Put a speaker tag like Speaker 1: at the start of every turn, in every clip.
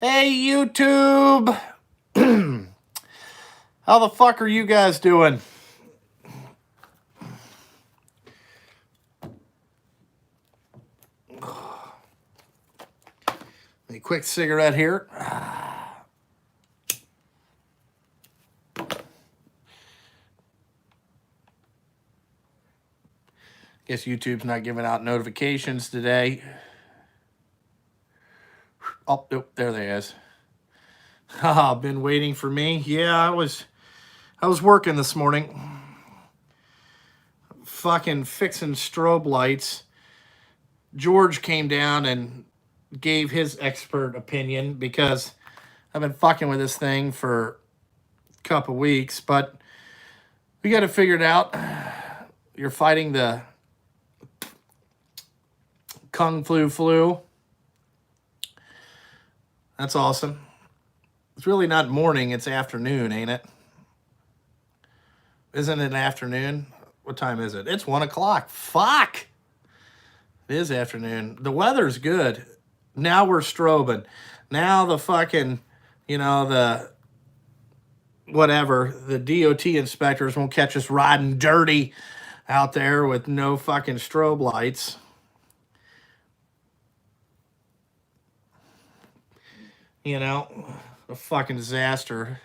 Speaker 1: Hey, YouTube! How the fuck are you guys doing? A quick cigarette here. Guess YouTube's not giving out notifications today. Oh, there they is. Been waiting for me. Yeah, I was working this morning. Fucking fixing strobe lights. George came down and gave his expert opinion because I've been fucking with this thing for a couple weeks, but we got to figure it out. You're fighting the Kung flu. That's awesome. It's really not morning, it's afternoon, ain't it? Isn't it afternoon? What time is it? It's 1 o'clock. Fuck! It is afternoon. The weather's good. Now we're strobing. Now the fucking, the whatever, the DOT inspectors won't catch us riding dirty out there with no fucking strobe lights. A fucking disaster.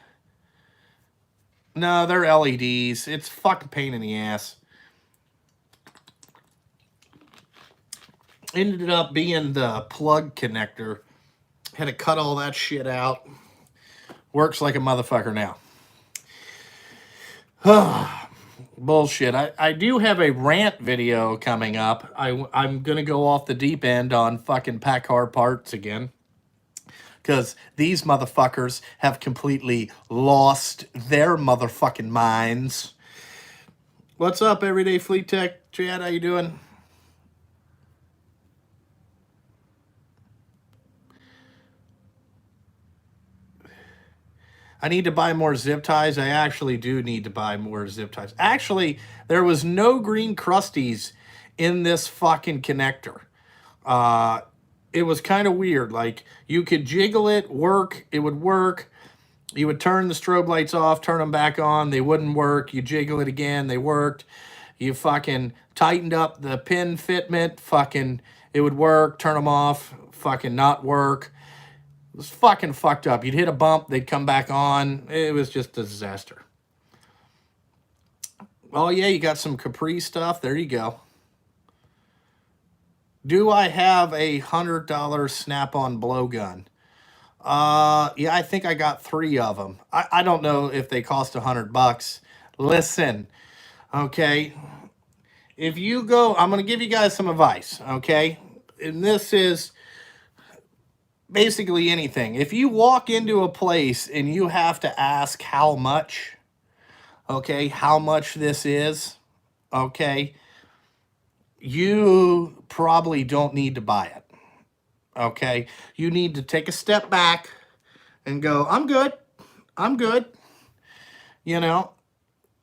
Speaker 1: No, they're LEDs. It's fucking pain in the ass. Ended up being the plug connector. Had to cut all that shit out. Works like a motherfucker now. Bullshit. I do have a rant video coming up. I'm going to go off the deep end on fucking Paccar parts again. Because these motherfuckers have completely lost their motherfucking minds. What's up, Everyday Fleet Tech? Chad, how you doing? I need to buy more zip ties. I actually do need to buy more zip ties. Actually, there was no green crusties in this fucking connector. It was kind of weird. Like, you could jiggle it, it would work. You would turn the strobe lights off, turn them back on, they wouldn't work. You jiggle it again, they worked. You fucking tightened up the pin fitment, fucking, it would work, turn them off, fucking not work. It was fucking fucked up. You'd hit a bump, they'd come back on. It was just a disaster. Oh yeah, you got some Capri stuff. There you go. Do I have a $100 snap-on blowgun? Yeah, I think I got 3 of them. I don't know if they cost $100. Listen, okay? If you go, I'm going to give you guys some advice, okay? And this is basically anything. If you walk into a place and you have to ask how much, okay, how much this is, okay, you probably don't need to buy it, okay? You need to take a step back and go, I'm good,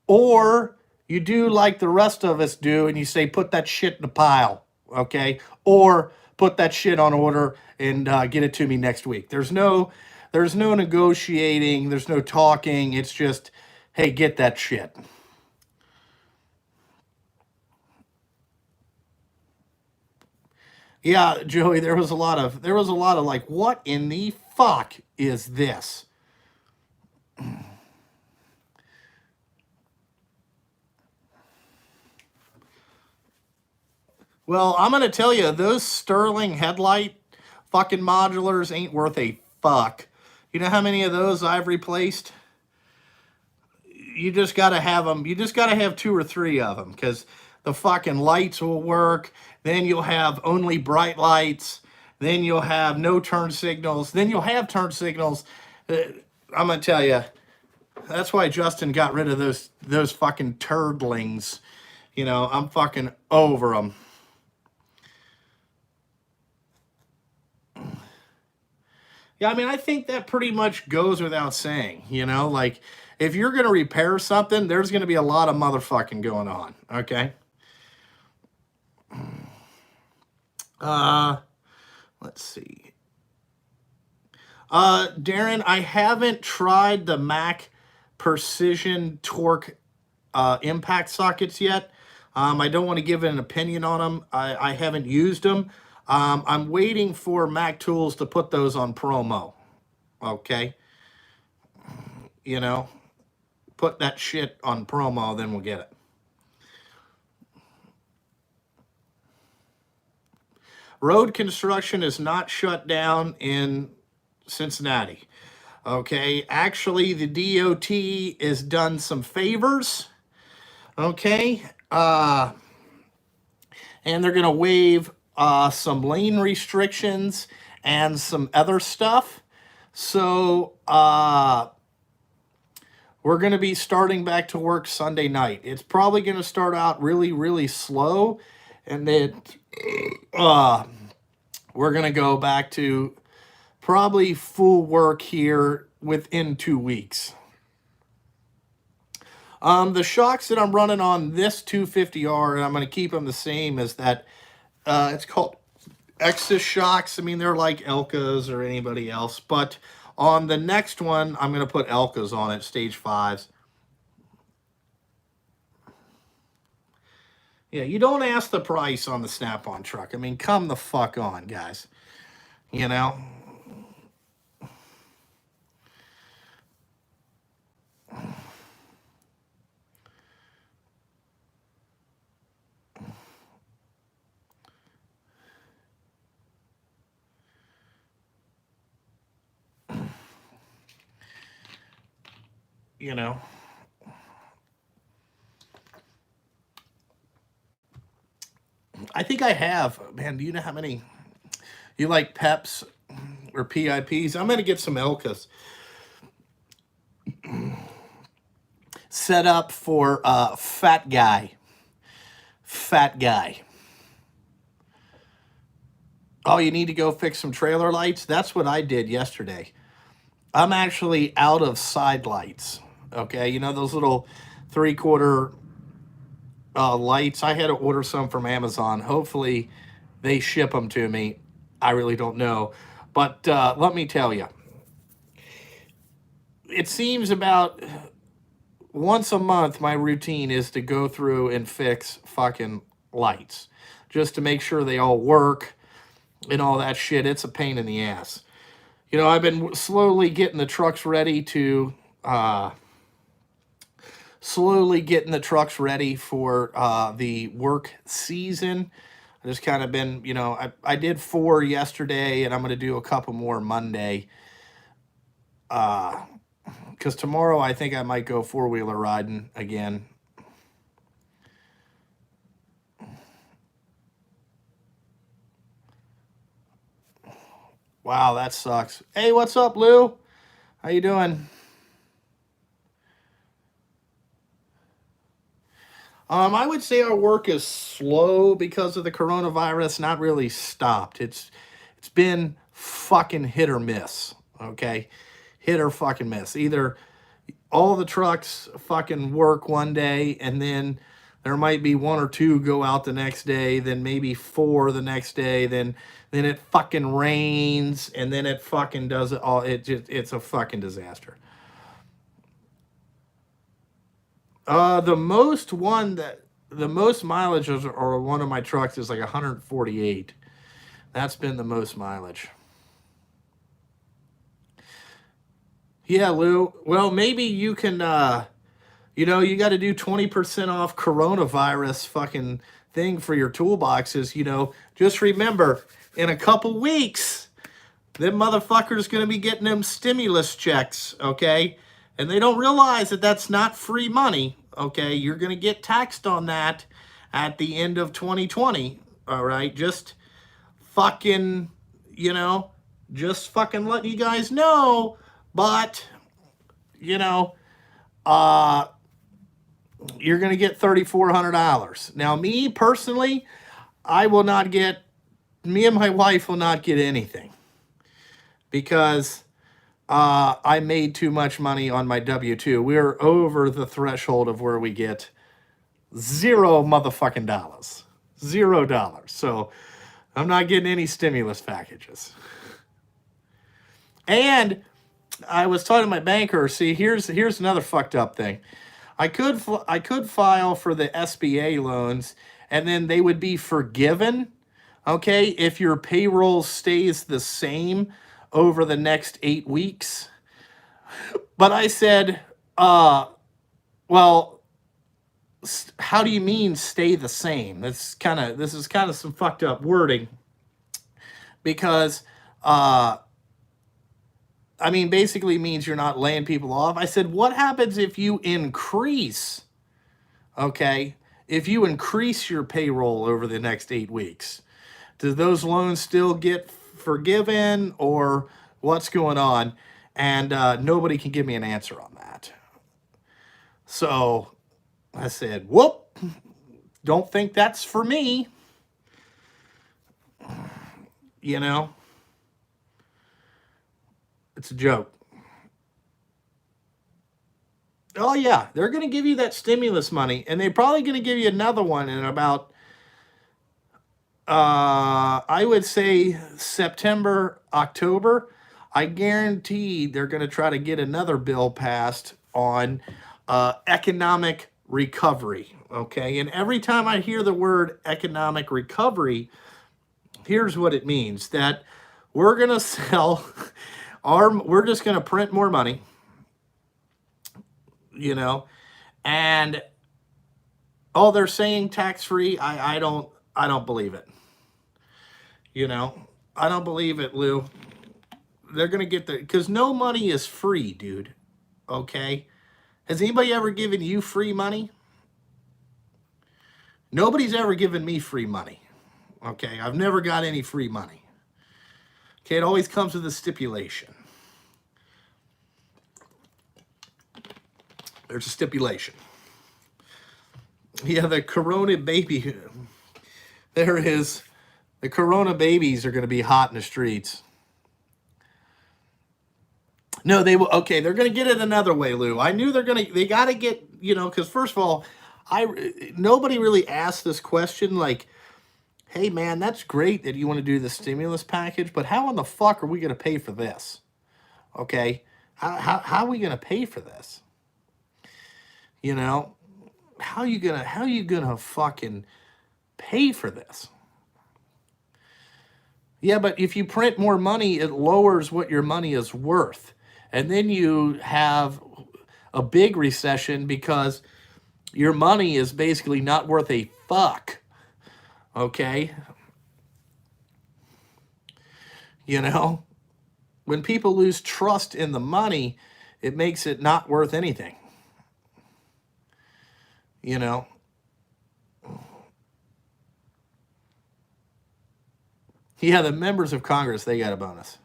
Speaker 1: or you do like the rest of us do and you say, put that shit in a pile, okay? Or put that shit on order and get it to me next week. There's no negotiating, there's no talking. It's just, hey, get that shit. Yeah, Joey, there was a lot of like, what in the fuck is this? Well, I'm going to tell you, those Sterling headlight fucking modulars ain't worth a fuck. You know how many of those I've replaced? You just got to have them. You just got to have 2 or 3 of them because the fucking lights will work. Then you'll have only bright lights. Then you'll have no turn signals. Then you'll have turn signals. I'm going to tell you, that's why Justin got rid of those fucking turdlings. I'm fucking over them. Yeah, I mean, I think that pretty much goes without saying, like, if you're going to repair something, there's going to be a lot of motherfucking going on, okay? Let's see. Darren, I haven't tried the Mac Precision Torque impact sockets yet. I don't want to give an opinion on them. I haven't used them. I'm waiting for Mac Tools to put those on promo. Okay. You know, put that shit on promo, then we'll get it. Road construction is not shut down in Cincinnati. Okay, actually, the DOT has done some favors. Okay, and they're going to waive some lane restrictions and some other stuff. So we're going to be starting back to work Sunday night. It's probably going to start out really, really slow, and then we're going to go back to probably full work here within 2 weeks. The shocks that I'm running on this 250R, and I'm going to keep them the same as that. It's called Exis shocks. I mean, they're like Elkas or anybody else. But on the next one, I'm going to put Elkas on it, stage 5s. Yeah, you don't ask the price on the Snap-on truck. I mean, come the fuck on, guys. You know? You know? I think I have. Man, do you know how many? You like Peps or PIPs? I'm going to get some Elkas set up for fat guy. Fat guy. Oh, you need to go fix some trailer lights? That's what I did yesterday. I'm actually out of side lights. Okay, you know those little 3/4 lights? I had to order some from Amazon. Hopefully they ship them to me. I really don't know. But let me tell you, it seems about once a month my routine is to go through and fix fucking lights just to make sure they all work and all that shit. It's a pain in the ass. You know, I've been slowly getting the trucks ready to for the work season. I just kind of been, you know, I did 4 yesterday, and I'm going to do a couple more Monday. Because tomorrow I think I might go 4-wheeler riding again. Wow, that sucks. Hey, what's up, Lou? How you doing? I would say our work is slow because of the coronavirus, not really stopped. It's been fucking hit or miss, okay? Hit or fucking miss. Either all the trucks fucking work one day, and then there might be 1 or 2 go out the next day, then maybe 4 the next day, then it fucking rains, and then it fucking does it all. It's a fucking disaster. The most mileage or one of my trucks is like 148. That's been the most mileage. Yeah, Lou. Well, maybe you can, you know, you got to do 20% off coronavirus fucking thing for your toolboxes. You know, just remember, in a couple weeks, them motherfuckers going to be getting them stimulus checks, okay? And they don't realize that that's not free money, okay? You're going to get taxed on that at the end of 2020, all right? Just fucking, you know, just fucking letting you guys know. But, you know, you're going to get $3,400. Now, me personally, me and my wife will not get anything because I made too much money on my W-2. We're over the threshold of where we get $0 motherfucking dollars. $0. So I'm not getting any stimulus packages. And I was talking to my banker. See, here's another fucked up thing. I could file for the SBA loans, and then they would be forgiven, okay, if your payroll stays the same over the next 8 weeks. But I said, well, how do you mean stay the same? This is kind of some fucked up wording, because I mean, basically means you're not laying people off. I said, what happens if you increase, okay, if you increase your payroll over the next 8 weeks? Do those loans still get forgiven, or what's going on? And nobody can give me an answer on that. So I said, whoop, don't think that's for me. You know, it's a joke. Oh, yeah, they're going to give you that stimulus money, and they're probably going to give you another one in about, I would say, September, October. I guarantee they're going to try to get another bill passed on economic recovery, okay? And every time I hear the word economic recovery, here's what it means: that we're going to sell we're just going to print more money, you know, and oh, they're saying tax-free. I don't believe it. You know, I don't believe it, Lou. They're going to get the, because no money is free, dude. Okay? Has anybody ever given you free money? Nobody's ever given me free money. Okay? I've never got any free money. Okay? It always comes with a stipulation. There's a stipulation. Yeah, the Corona baby. There is. The Corona babies are going to be hot in the streets. No, they will. Okay, they're going to get it another way, Lou. I knew they got to get, you know, because first of all, nobody really asked this question like, hey, man, that's great that you want to do the stimulus package, but how in the fuck are we going to pay for this? Okay, how are we going to pay for this? You know, how you gonna fucking pay for this? Yeah, but if you print more money, it lowers what your money is worth. And then you have a big recession because your money is basically not worth a fuck. Okay? You know? When people lose trust in the money, it makes it not worth anything. You know? Yeah, the members of Congress, they got a bonus.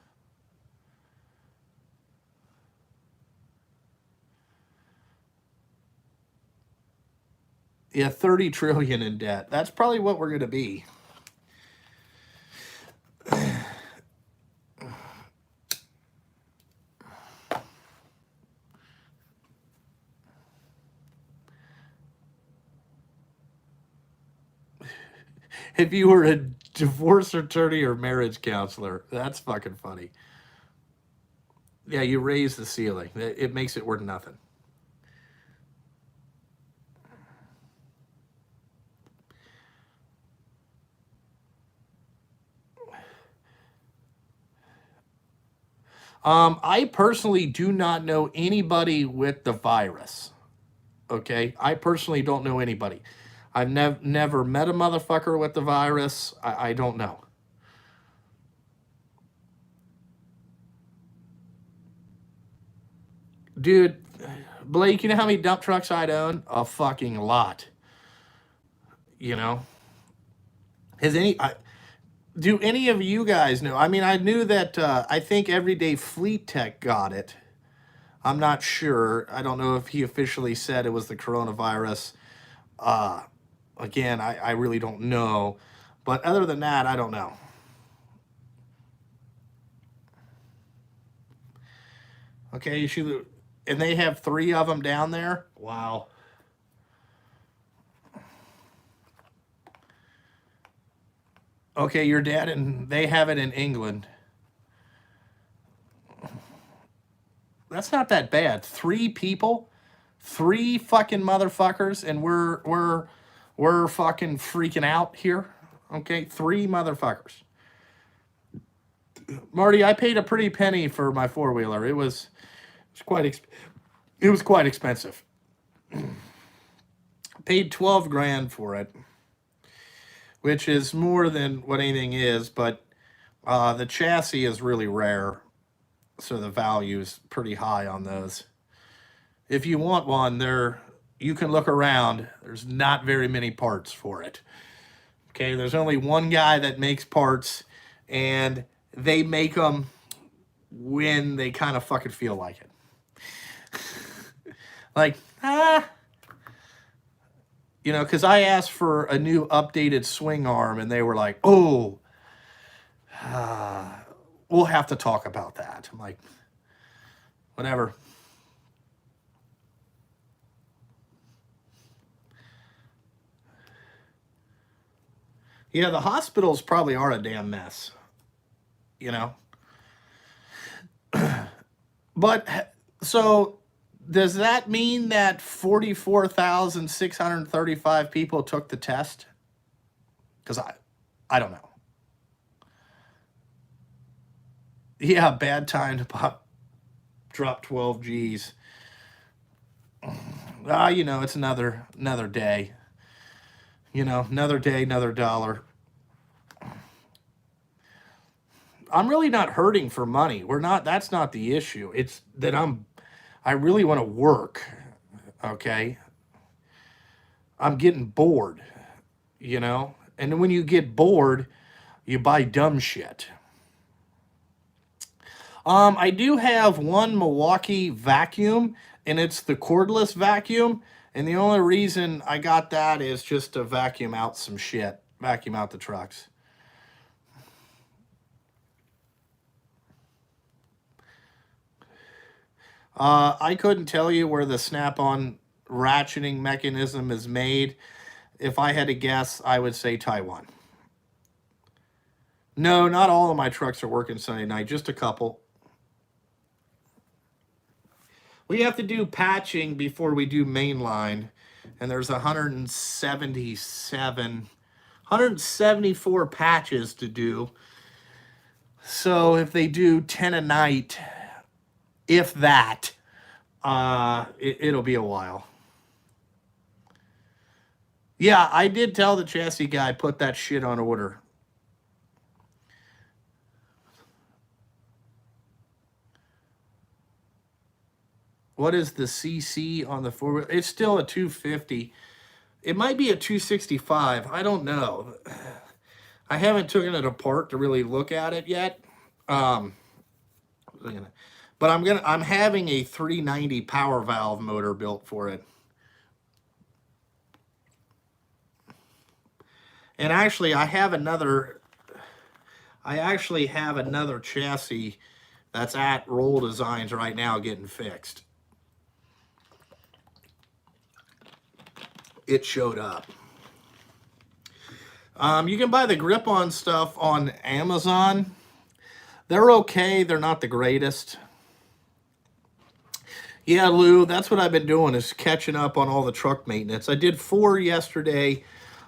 Speaker 1: Yeah, 30 trillion in debt. That's probably what we're going to be. If you were a divorce attorney or marriage counselor, that's fucking funny. Yeah, you raise the ceiling. It makes it worth nothing. I personally do not know anybody with the virus. Okay, I personally don't know anybody. I've never met a motherfucker with the virus. I don't know. Dude, Blake, you know how many dump trucks I'd own? A fucking lot. You know? Do any of you guys know? I mean, I knew that I think Everyday Fleet Tech got it. I'm not sure. I don't know if he officially said it was the coronavirus. Again, I really don't know. But other than that, I don't know. Okay, you should, and they have 3 of them down there? Wow. Okay, your dad, and they have it in England. That's not that bad. 3 people, 3 fucking motherfuckers, and we're fucking freaking out here. Okay, 3 motherfuckers. Marty, I paid a pretty penny for my 4-wheeler. It was quite expensive. Paid 12 grand for it, which is more than what anything is, but the chassis is really rare, so the value is pretty high on those. If you want one, you can look around. There's not very many parts for it. Okay, there's only one guy that makes parts, and they make them when they kind of fucking feel like it. Like, you know, because I asked for a new updated swing arm, and they were like, oh, we'll have to talk about that. I'm like, whatever. Yeah, the hospitals probably are a damn mess, you know. But so does that mean that 44,635 people took the test? Because I don't know. Yeah, bad time to drop 12 G's. You know, it's another day. You know, another day, another dollar. I'm really not hurting for money. That's not the issue. It's that I really want to work. Okay. I'm getting bored, you know? And when you get bored, you buy dumb shit. I do have one Milwaukee vacuum, and it's the cordless vacuum. And the only reason I got that is just to vacuum out some shit, vacuum out the trucks. I couldn't tell you where the snap-on ratcheting mechanism is made. If I had to guess, I would say Taiwan. No, not all of my trucks are working Sunday night, just a couple. We have to do patching before we do mainline, and there's 174 patches to do. So if they do 10 a night, if that, it'll be a while. Yeah, I did tell the chassis guy, put that shit on order. What is the CC on the 4-wheel? It's still a 250. It might be a 265. I don't know. I haven't taken it apart to really look at it yet. But I'm having a 390 power valve motor built for it. And actually, I actually have another chassis that's at Roll Designs right now getting fixed. It showed up. You can buy the grip-on stuff on Amazon. They're okay. They're not the greatest. Yeah, Lou, that's what I've been doing, is catching up on all the truck maintenance. I did 4 yesterday.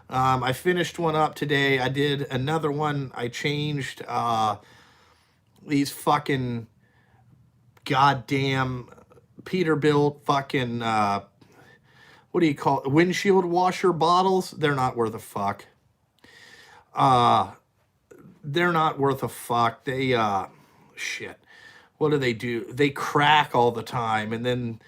Speaker 1: I finished one up today. I did another one. I changed these fucking goddamn Peterbilt fucking, what do you call it? Windshield washer bottles. They're not worth a fuck. They're not worth a fuck. They, shit. What do? They crack all the time, and then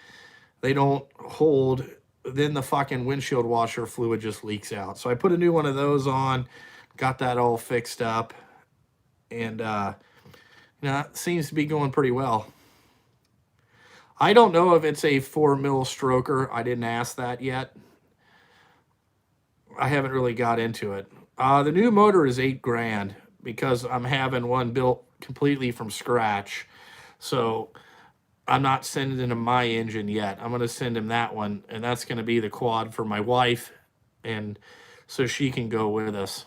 Speaker 1: they don't hold. Then the fucking windshield washer fluid just leaks out. So I put a new one of those on, got that all fixed up, and it seems to be going pretty well. I don't know if it's a 4-mil stroker. I didn't ask that yet. I haven't really got into it. The new motor is $8 grand because I'm having one built completely from scratch. So I'm not sending him my engine yet. I'm going to send him that one, and that's going to be the quad for my wife, and so she can go with us.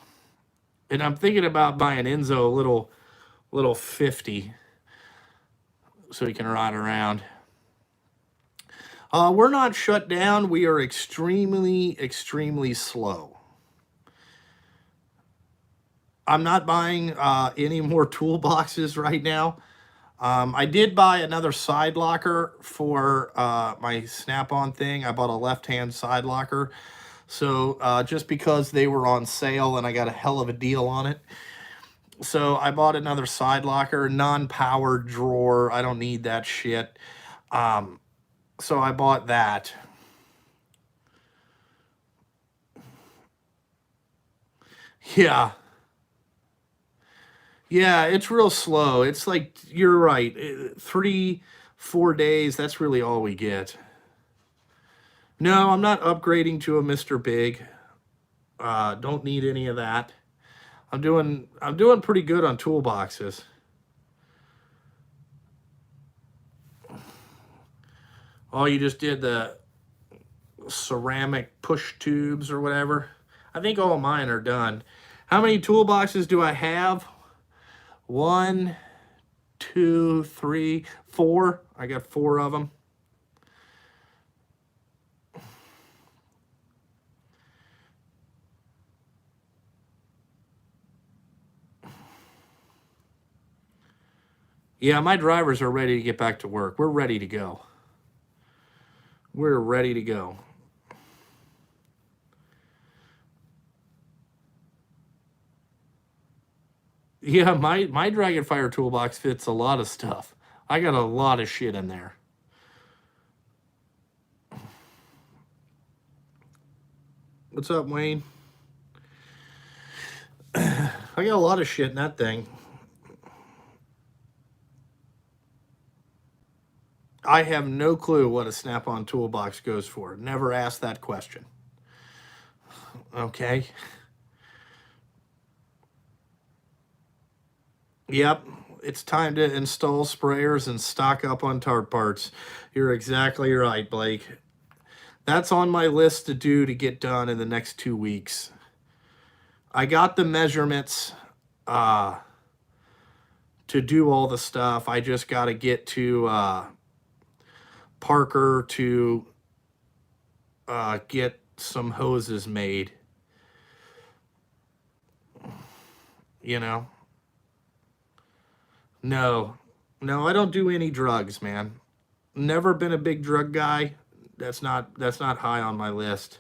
Speaker 1: And I'm thinking about buying Enzo a little 50 so he can ride around. We're not shut down. We are extremely, extremely slow. I'm not buying any more toolboxes right now. I did buy another side locker for my Snap-on thing. I bought a left-hand side locker. So just because they were on sale and I got a hell of a deal on it. So I bought another side locker, non-powered drawer. I don't need that shit. So I bought that. Yeah. Yeah, it's real slow. It's like, you're right. 3, 4 days, that's really all we get. No, I'm not upgrading to a Mr. Big. Don't need any of that. I'm doing pretty good on toolboxes. Oh, you just did the ceramic push tubes or whatever. I think all mine are done. How many toolboxes do I have? 1, 2, 3, 4. I got 4 of them. Yeah, my drivers are ready to get back to work. We're ready to go. We're ready to go. Yeah, my Dragonfire toolbox fits a lot of stuff. I got a lot of shit in there. What's up, Wayne? I got a lot of shit in that thing. I have no clue what a Snap-on toolbox goes for. Never asked that question. Okay. Yep. It's time to install sprayers and stock up on tarp parts. You're exactly right, Blake. That's on my list to do to get done in the next 2 weeks. I got the measurements to do all the stuff. I just got to get to Paccar to get some hoses made. You know? No, I don't do any drugs, man. Never been a big drug guy. That's not high on my list.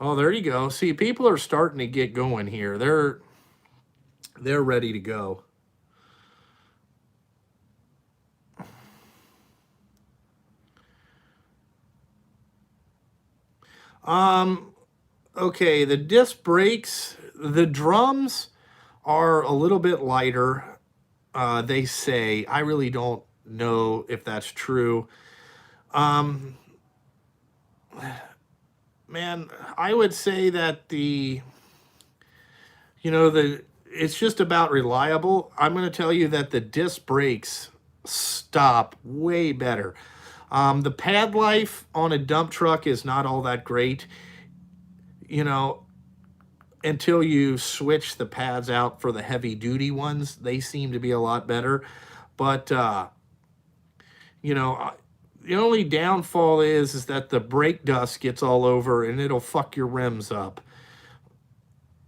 Speaker 1: Oh, there you go. See, people are starting to get going here. They're ready to go. Okay, the disc brakes, the drums are a little bit lighter. They say. I really don't know if that's true. Man, I would say that it's just about reliable. I'm going to tell you that the disc brakes stop way better. The pad life on a dump truck is not all that great, until you switch the pads out for the heavy duty ones. They seem to be a lot better. But, the only downfall is that the brake dust gets all over and it'll fuck your rims up.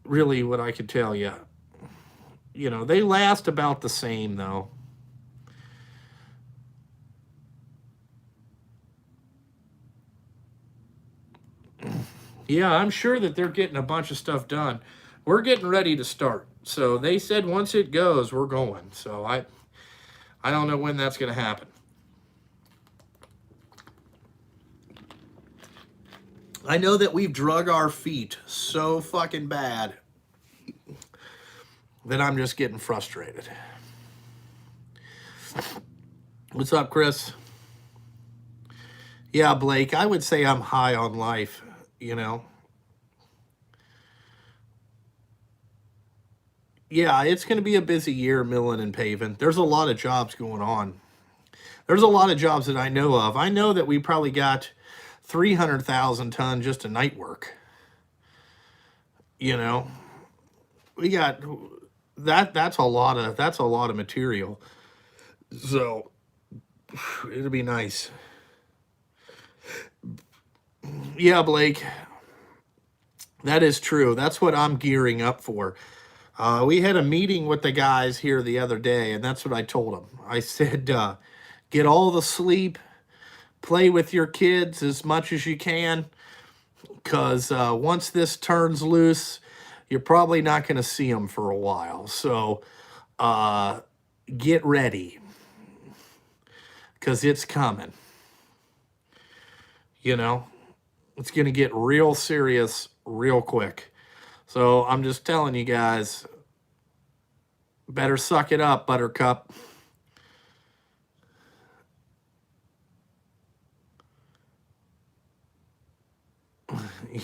Speaker 1: Really, what I could tell you. They last about the same, though. Yeah, I'm sure that they're getting a bunch of stuff done. We're getting ready to start. So they said once it goes, we're going. So I don't know when that's going to happen. I know that we've drug our feet so fucking bad that I'm just getting frustrated. What's up, Chris? Yeah, Blake, I would say I'm high on life, Yeah, it's going to be a busy year milling and paving. There's a lot of jobs going on. There's a lot of jobs that I know of. I know that we probably got 300,000 ton just a night work. We got that's a lot of material. So It'll be nice. Yeah, Blake, that is true. That's what I'm gearing up for. We had a meeting with the guys here the other day, and that's what I told them. I said, get all the sleep, play with your kids as much as you can, because once this turns loose, you're probably not going to see them for a while. So get ready, because it's coming. You know, it's going to get real serious real quick. So I'm just telling you guys, better suck it up, Buttercup.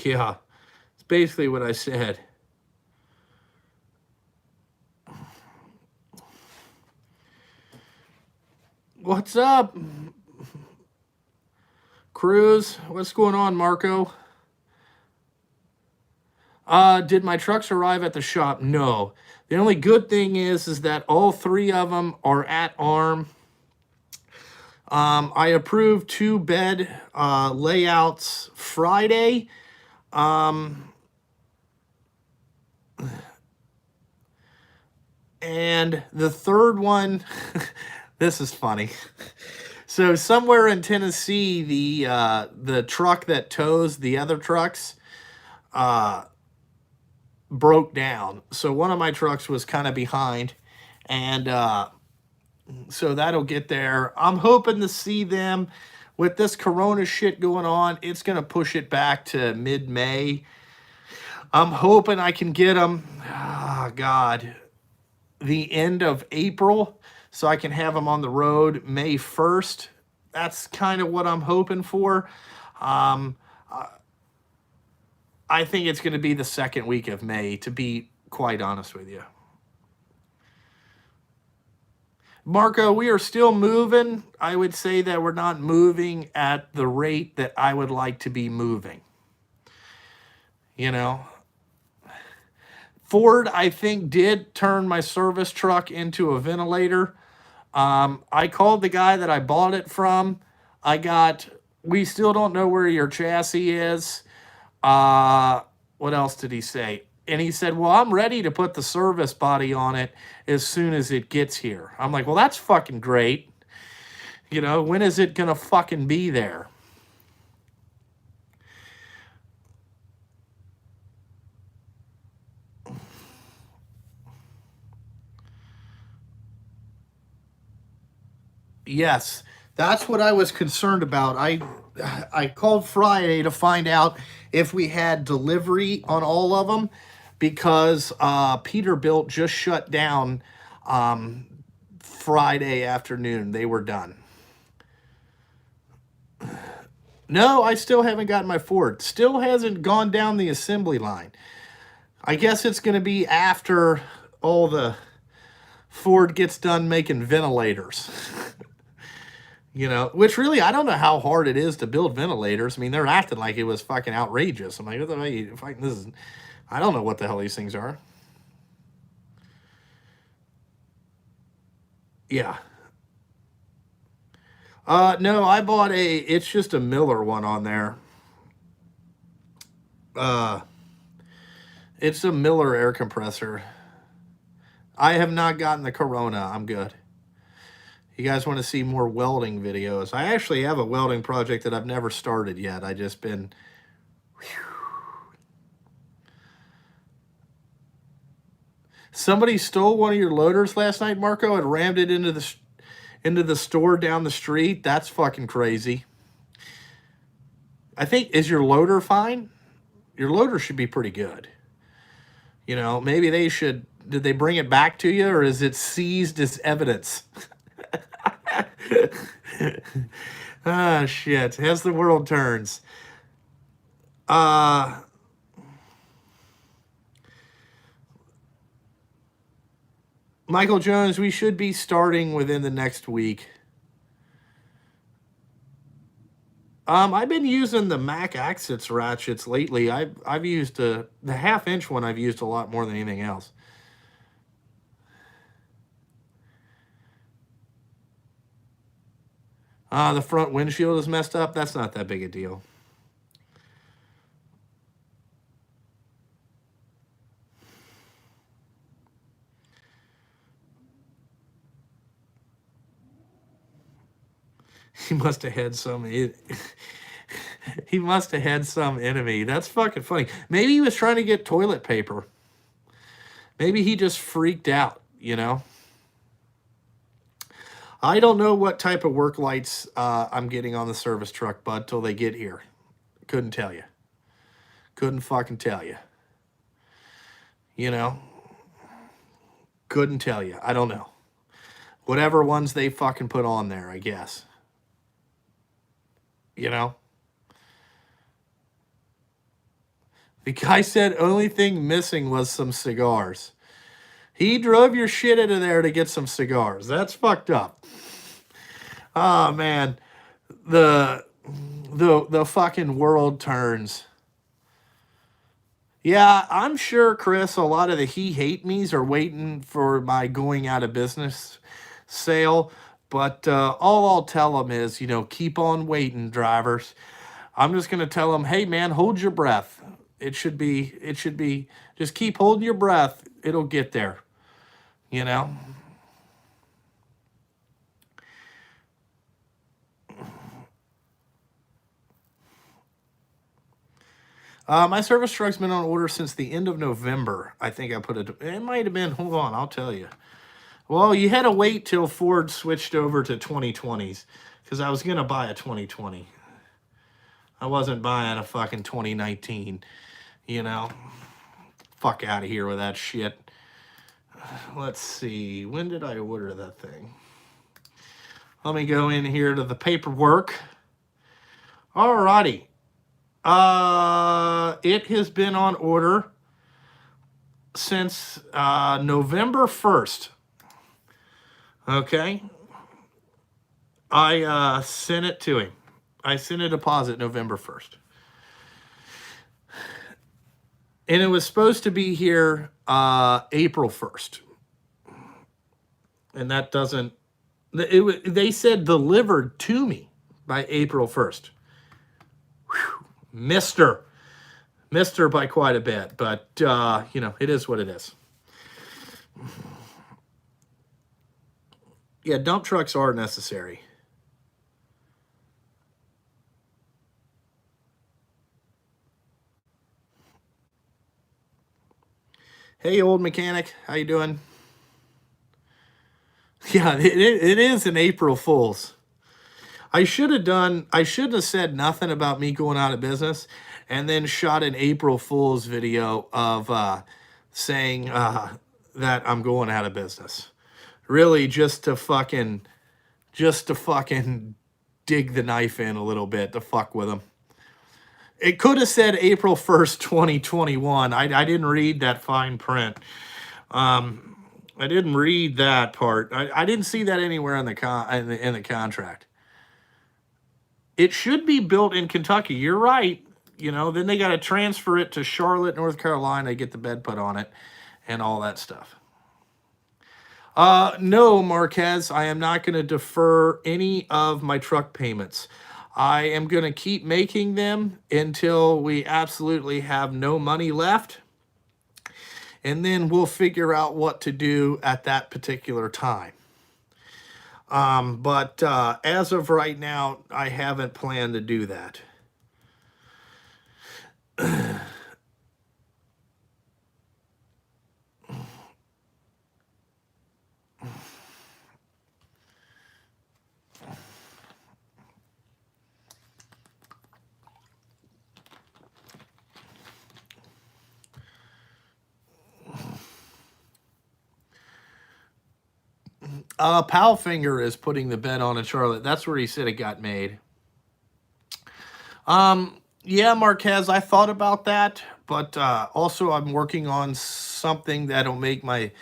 Speaker 1: Yeah, it's basically what I said. What's up, Cruz? What's going on, Marco? Did my trucks arrive at the shop? No. The only good thing is that all three of them are at ARM. I approved 2 bed layouts Friday. And the third one, this is funny. So somewhere in Tennessee, the truck that tows the other trucks broke down. So one of my trucks was kind of behind, and so that'll get there. I'm hoping to see them with this Corona shit going on. It's going to push it back to mid-May. I'm hoping I can get them, God, the end of April, so I can have them on the road May 1st. That's kind of what I'm hoping for. I think it's going to be the second week of May, to be quite honest with you. Marco, we are still moving. I would say that we're not moving at the rate that I would like to be moving. You know, Ford, I think, did turn my service truck into a ventilator. I called the guy that I bought it from. We still don't know where your chassis is. What else did he say? And he said, well, I'm ready to put the service body on it as soon as it gets here. I'm like, well, that's fucking great. You know, when is it going to fucking be there? Yes, that's what I was concerned about. I called Friday to find out if we had delivery on all of them, because Peterbilt just shut down Friday afternoon. They were done. No, I still haven't gotten my Ford. Still hasn't gone down the assembly line. I guess it's going to be after all the Ford gets done making ventilators. You know, which really, I don't know how hard it is to build ventilators. I mean, they're acting like it was fucking outrageous. I'm like, what the hell? This is, I don't know what the hell these things are. Yeah. No, I bought it's just a Miller one on there. It's a Miller air compressor. I have not gotten the Corona. I'm good. You guys want to see more welding videos? I actually have a welding project that I've never started yet. I just been... Somebody stole one of your loaders last night, Marco, and rammed it into the store down the street. That's fucking crazy. I think, is your loader fine? Your loader should be pretty good. You know, maybe they should... Did they bring it back to you, or is it seized as evidence? Ah, shit. As the world turns. Michael Jones, we should be starting within the next week. I've been using the Mac Axis ratchets lately. I've used the 1/2-inch one. I've used a lot more than anything else. The front windshield is messed up. That's not that big a deal. He must have had some. He must have had some enemy. That's fucking funny. Maybe he was trying to get toilet paper. Maybe he just freaked out, you know? I don't know what type of work lights I'm getting on the service truck, bud, till they get here. Couldn't tell you. Couldn't fucking tell you. You know? Couldn't tell you. I don't know. Whatever ones they fucking put on there, I guess. You know? The guy said only thing missing was some cigars. He drove your shit into there to get some cigars. That's fucked up. Oh man, the fucking world turns. Yeah, I'm sure, Chris, a lot of the he hate me's are waiting for my going out of business sale. But all I'll tell them is, you know, keep on waiting, drivers. I'm just going to tell them, hey, man, hold your breath. It should be, just keep holding your breath. It'll get there, you know? My service truck's been on order since the end of November. I think I put it might have been, hold on, I'll tell you. Well, you had to wait till Ford switched over to 2020s because I was going to buy a 2020. I wasn't buying a fucking 2019, you know. Fuck out of here with that shit. Let's see. When did I order that thing? Let me go in here to the paperwork. Alrighty. It has been on order since November 1st. Okay. I sent it to him. I sent a deposit November 1st. And it was supposed to be here April 1st. And that doesn't... they said delivered to me by April 1st. Whew. Missed her by quite a bit. But, you know, it is what it is. Yeah, dump trucks are necessary. Hey, old mechanic, how you doing? Yeah, it is an April Fool's. I shouldn't have said nothing about me going out of business and then shot an April Fool's video of saying that I'm going out of business. Really just to fucking dig the knife in a little bit to fuck with them. It could have said April 1st, 2021. I didn't read that fine print. I didn't read that part. I didn't see that anywhere in the contract. It should be built in Kentucky. You're right. You know, then they got to transfer it to Charlotte, North Carolina, get the bed put on it and all that stuff. No, Marquez, I am not going to defer any of my truck payments. I am going to keep making them until we absolutely have no money left. And then we'll figure out what to do at that particular time. But as of right now, I haven't planned to do that. Powfinger is putting the bet on in Charlotte. That's where he said it got made. Yeah, Marquez, I thought about that, but also I'm working on something that'll make my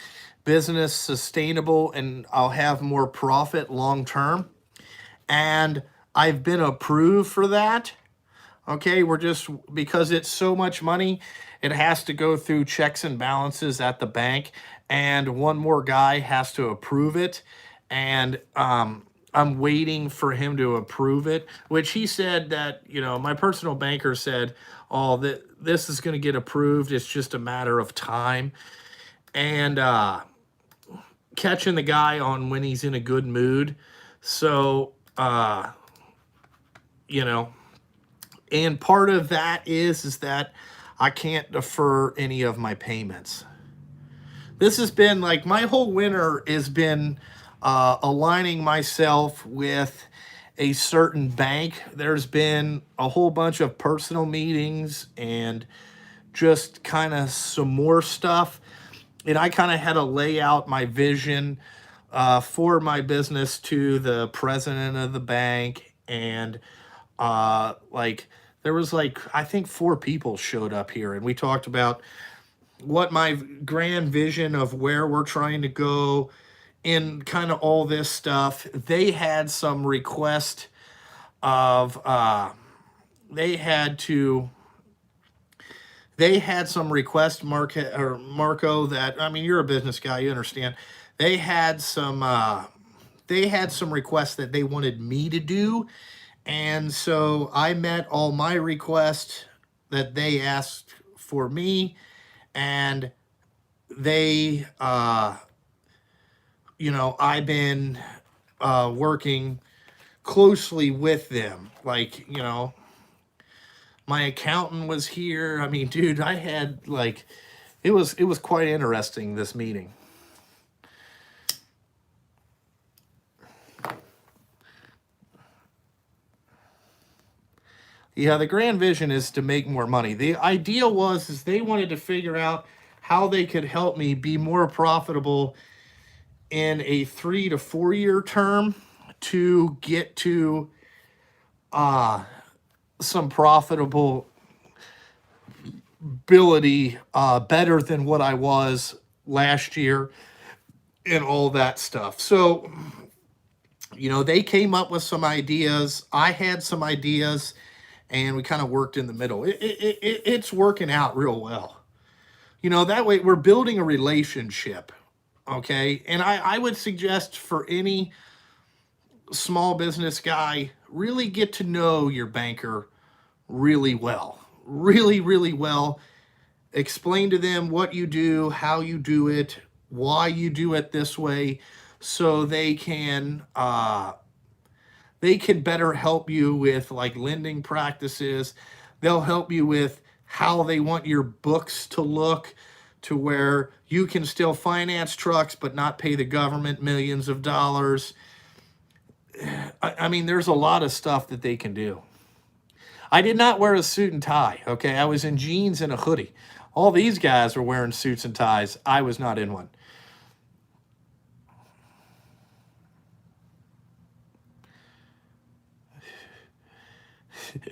Speaker 1: business sustainable and I'll have more profit long term. And I've been approved for that. Okay, we're just, because it's so much money, it has to go through checks and balances at the bank, and one more guy has to approve it. And I'm waiting for him to approve it, which he said that, you know, my personal banker said, oh, that this is going to get approved. It's just a matter of time. And catching the guy on when he's in a good mood. So, you know, and part of that is that I can't defer any of my payments. This has been like my whole winter has been aligning myself with a certain bank. There's been a whole bunch of personal meetings and just kind of some more stuff. And I kind of had to lay out my vision for my business to the president of the bank. And like, there was like, I think 4 people showed up here, and we talked about what my grand vision of where we're trying to go in kind of all this stuff. They had some request of they had to they had some request, Marco, that, I mean, you're a business guy, you understand. They had some requests that they wanted me to do, and so I met all my requests that they asked for me. And they you know, I've been working closely with them. Like, you know, my accountant was here. I mean, dude, I had like, it was quite interesting, this meeting. Yeah, the grand vision is to make more money. The idea is they wanted to figure out how they could help me be more profitable in a 3 to 4 year term to get to some profitable ability better than what I was last year and all that stuff. So, you know, they came up with some ideas. I had some ideas, and we kind of worked in the middle. It's working out real well. You know, that way we're building a relationship. Okay. And I would suggest for any small business guy, really get to know your banker really well. Really, really well. Explain to them what you do, how you do it, why you do it this way, so they can better help you with like lending practices. They'll help you with how they want your books to look, to where you can still finance trucks but not pay the government millions of dollars. I mean, there's a lot of stuff that they can do. I did not wear a suit and tie, okay? I was in jeans and a hoodie. All these guys were wearing suits and ties. I was not in one.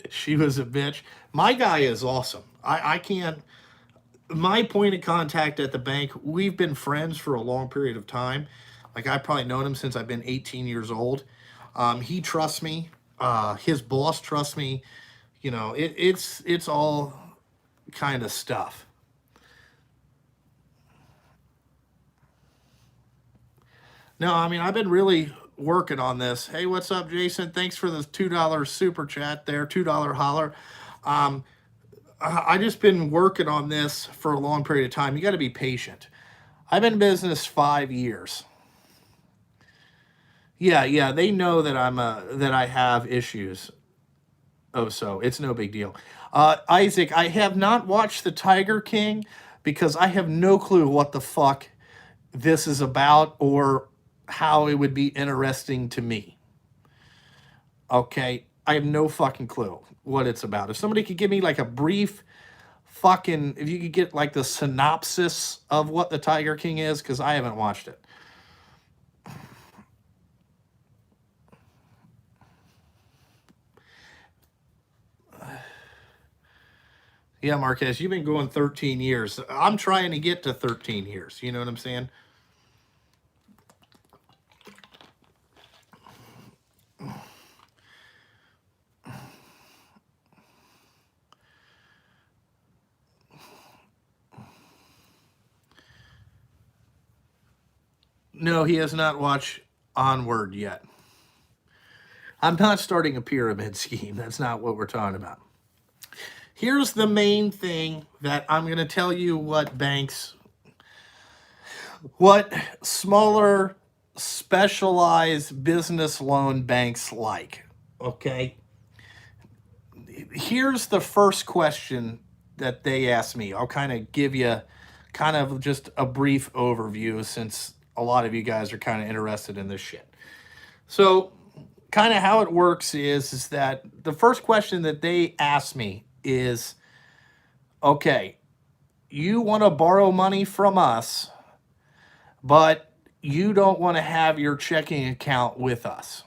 Speaker 1: She was a bitch. My guy is awesome. I can't. My point of contact at the bank, we've been friends for a long period of time. Like, I've probably known him since I've been 18 years old. He trusts me. His boss trusts me. You know, it's all kind of stuff. No, I mean, I've been really working on this. Hey, what's up, Jason? Thanks for the $2 super chat there, $2 holler. Um, I just been working on this for a long period of time. You got to be patient. I've been in business 5 years. Yeah, yeah, they know that that I have issues. Oh, so it's no big deal. Isaac, I have not watched the Tiger King because I have no clue what the fuck this is about or how it would be interesting to me. Okay, I have no fucking clue what it's about. If somebody could give me like a brief fucking, if you could get like the synopsis of what the Tiger King is, because I haven't watched it. Yeah, Marquez, you've been going 13 years. I'm trying to get to 13 years. You know what I'm saying? No, he has not watched Onward yet. I'm not starting a pyramid scheme. That's not what we're talking about. Here's the main thing that I'm going to tell you what smaller specialized business loan banks like. Okay. Here's the first question that they asked me. I'll kind of give you kind of just a brief overview since a lot of you guys are kind of interested in this shit. So, kind of how it works is that the first question that they asked me is, okay, you want to borrow money from us, but you don't want to have your checking account with us.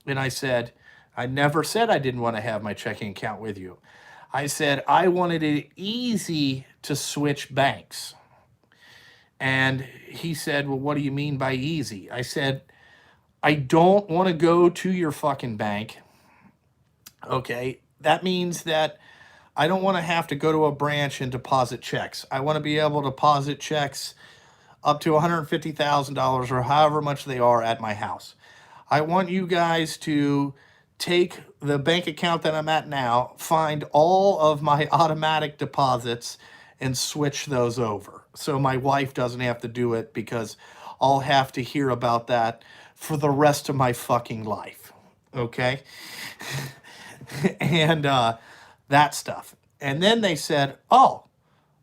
Speaker 1: And I said, I never said I didn't want to have my checking account with you. I said I wanted it easy to switch banks. And he said, well, what do you mean by easy? I said, I don't want to go to your fucking bank. Okay. That means that I don't want to have to go to a branch and deposit checks. I want to be able to deposit checks up to $150,000 or however much they are at my house. I want you guys to take the bank account that I'm at now, find all of my automatic deposits, and switch those over. So my wife doesn't have to do it because I'll have to hear about that for the rest of my fucking life. Okay? And that stuff. And then they said, oh,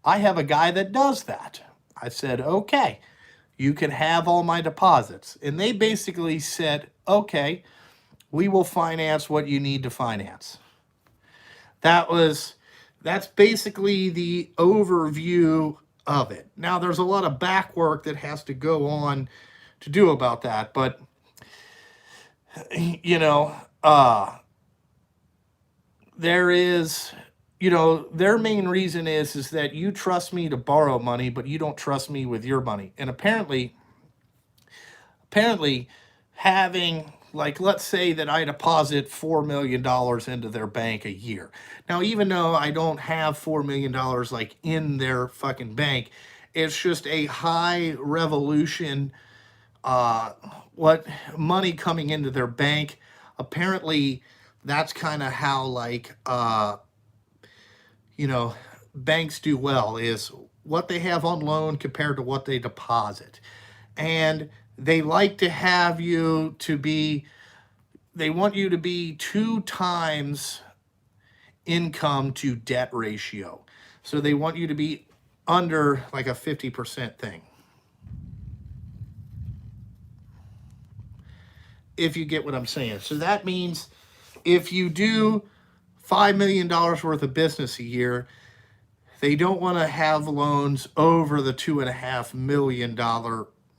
Speaker 1: I have a guy that does that. I said, okay, you can have all my deposits. And they basically said, okay, we will finance what you need to finance. That's basically the overview of it. Now, there's a lot of back work that has to go on to do about that, but, you know, there is, you know, their main reason is that you trust me to borrow money, but you don't trust me with your money. And apparently having, like, let's say that I deposit $4 million into their bank a year. Now, even though I don't have $4 million like in their fucking bank, it's just a high revolution, what money coming into their bank. Apparently that's kind of how, like, you know, banks do well is what they have on loan compared to what they deposit. And they like to have you to be, they want you to be 2 times income to debt ratio. So they want you to be under like a 50% thing. If you get what I'm saying. So that means if you do $5 million worth of business a year, they don't want to have loans over the $2.5 million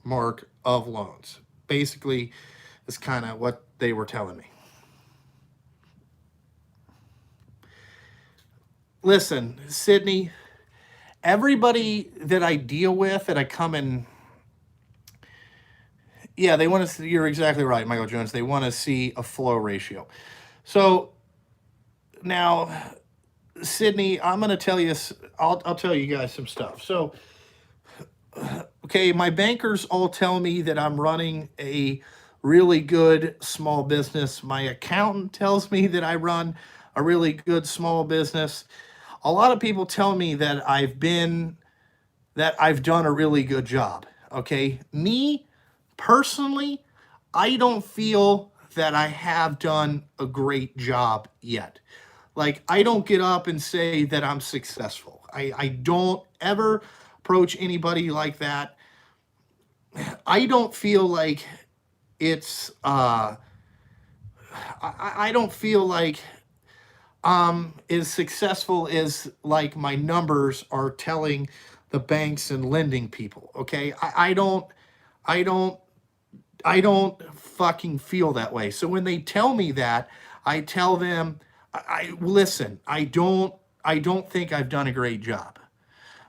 Speaker 1: mark of loans. Basically, is kind of what they were telling me. Listen, Sydney, everybody that I deal with, that I come in, yeah, they want to see, you're exactly right, Michael Jones. They want to see a flow ratio. So now, Sydney, I'm going to tell you, I'll tell you guys some stuff. So, okay, my bankers all tell me that I'm running a really good small business. My accountant tells me that I run a really good small business. A lot of people tell me that I've done a really good job. Okay, me personally, I don't feel that I have done a great job yet. Like, I don't get up and say that I'm successful. I don't ever approach anybody like that. I don't feel like it's, I don't feel like as successful as like my numbers are telling the banks and lending people. Okay. I don't fucking feel that way. So when they tell me that, I tell them, listen, I don't think I've done a great job.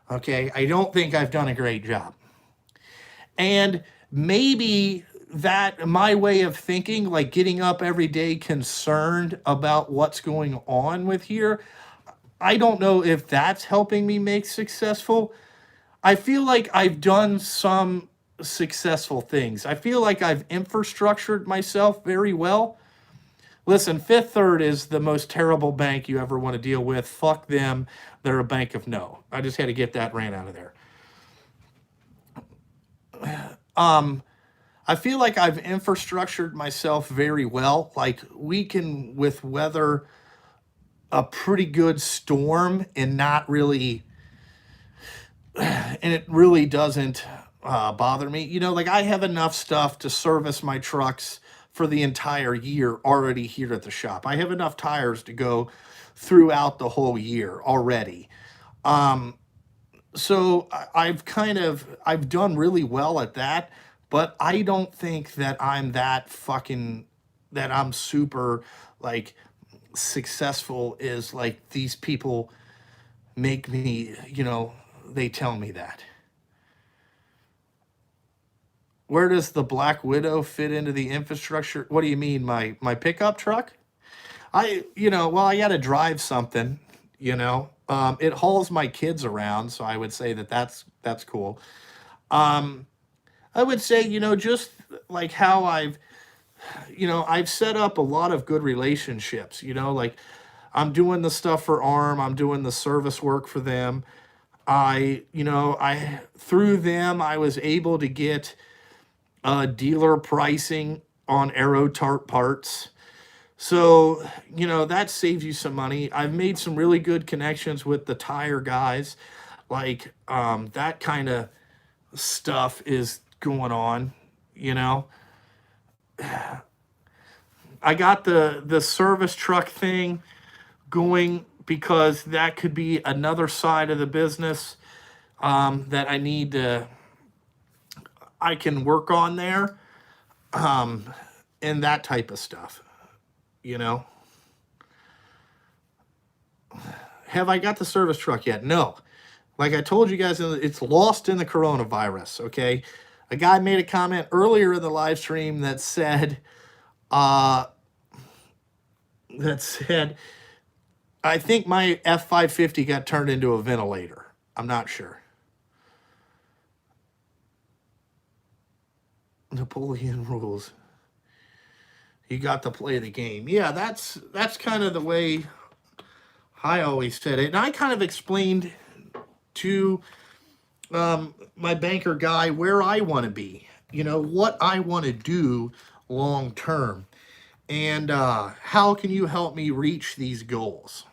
Speaker 1: Okay. I don't think I've done a great job. And maybe that my way of thinking, like getting up every day concerned about what's going on with here, I don't know if that's helping me make successful. I feel like I've done some successful things. I feel like I've infrastructured myself very well. Listen, Fifth Third is the most terrible bank you ever want to deal with. Fuck them. They're a bank of no. I just had to get that rant out of there. I feel like I've infrastructured myself very well. Like we can with weather a pretty good storm and not really, and it really doesn't bother me. You know, like I have enough stuff to service my trucks for the entire year already here at the shop. I have enough tires to go throughout the whole year already. So I've done really well at that, but I don't think that I'm super like successful is like these people make me, they tell me that. Where does the Black Widow fit into the infrastructure? What do you mean, my pickup truck? Well, I got to drive something, it hauls my kids around, so I would say that's cool. I would say, just like how I've set up a lot of good relationships, like I'm doing the stuff for ARM, I'm doing the service work for them. Through them, I was able to get dealer pricing on Aerotart parts. So, that saves you some money. I've made some really good connections with the tire guys. Like, that kind of stuff is going on, I got the service truck thing going because that could be another side of the business that I can work on there, and that type of stuff, Have I got the service truck yet? No. Like I told you guys, it's lost in the coronavirus, okay? A guy made a comment earlier in the live stream that said, I think my F550 got turned into a ventilator. I'm not sure. Napoleon rules. You got to play the game. Yeah, that's kind of the way I always said it. And I kind of explained to my banker guy where I want to be, what I want to do long term. And how can you help me reach these goals?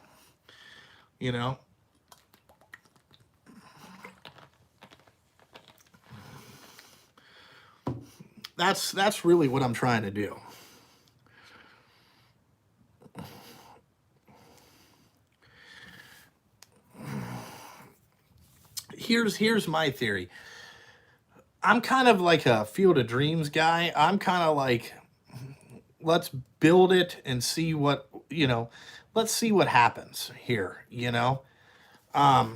Speaker 1: That's really what I'm trying to do. Here's my theory. I'm kind of like a Field of Dreams guy. I'm kind of like, let's build it and see what, let's see what happens here, I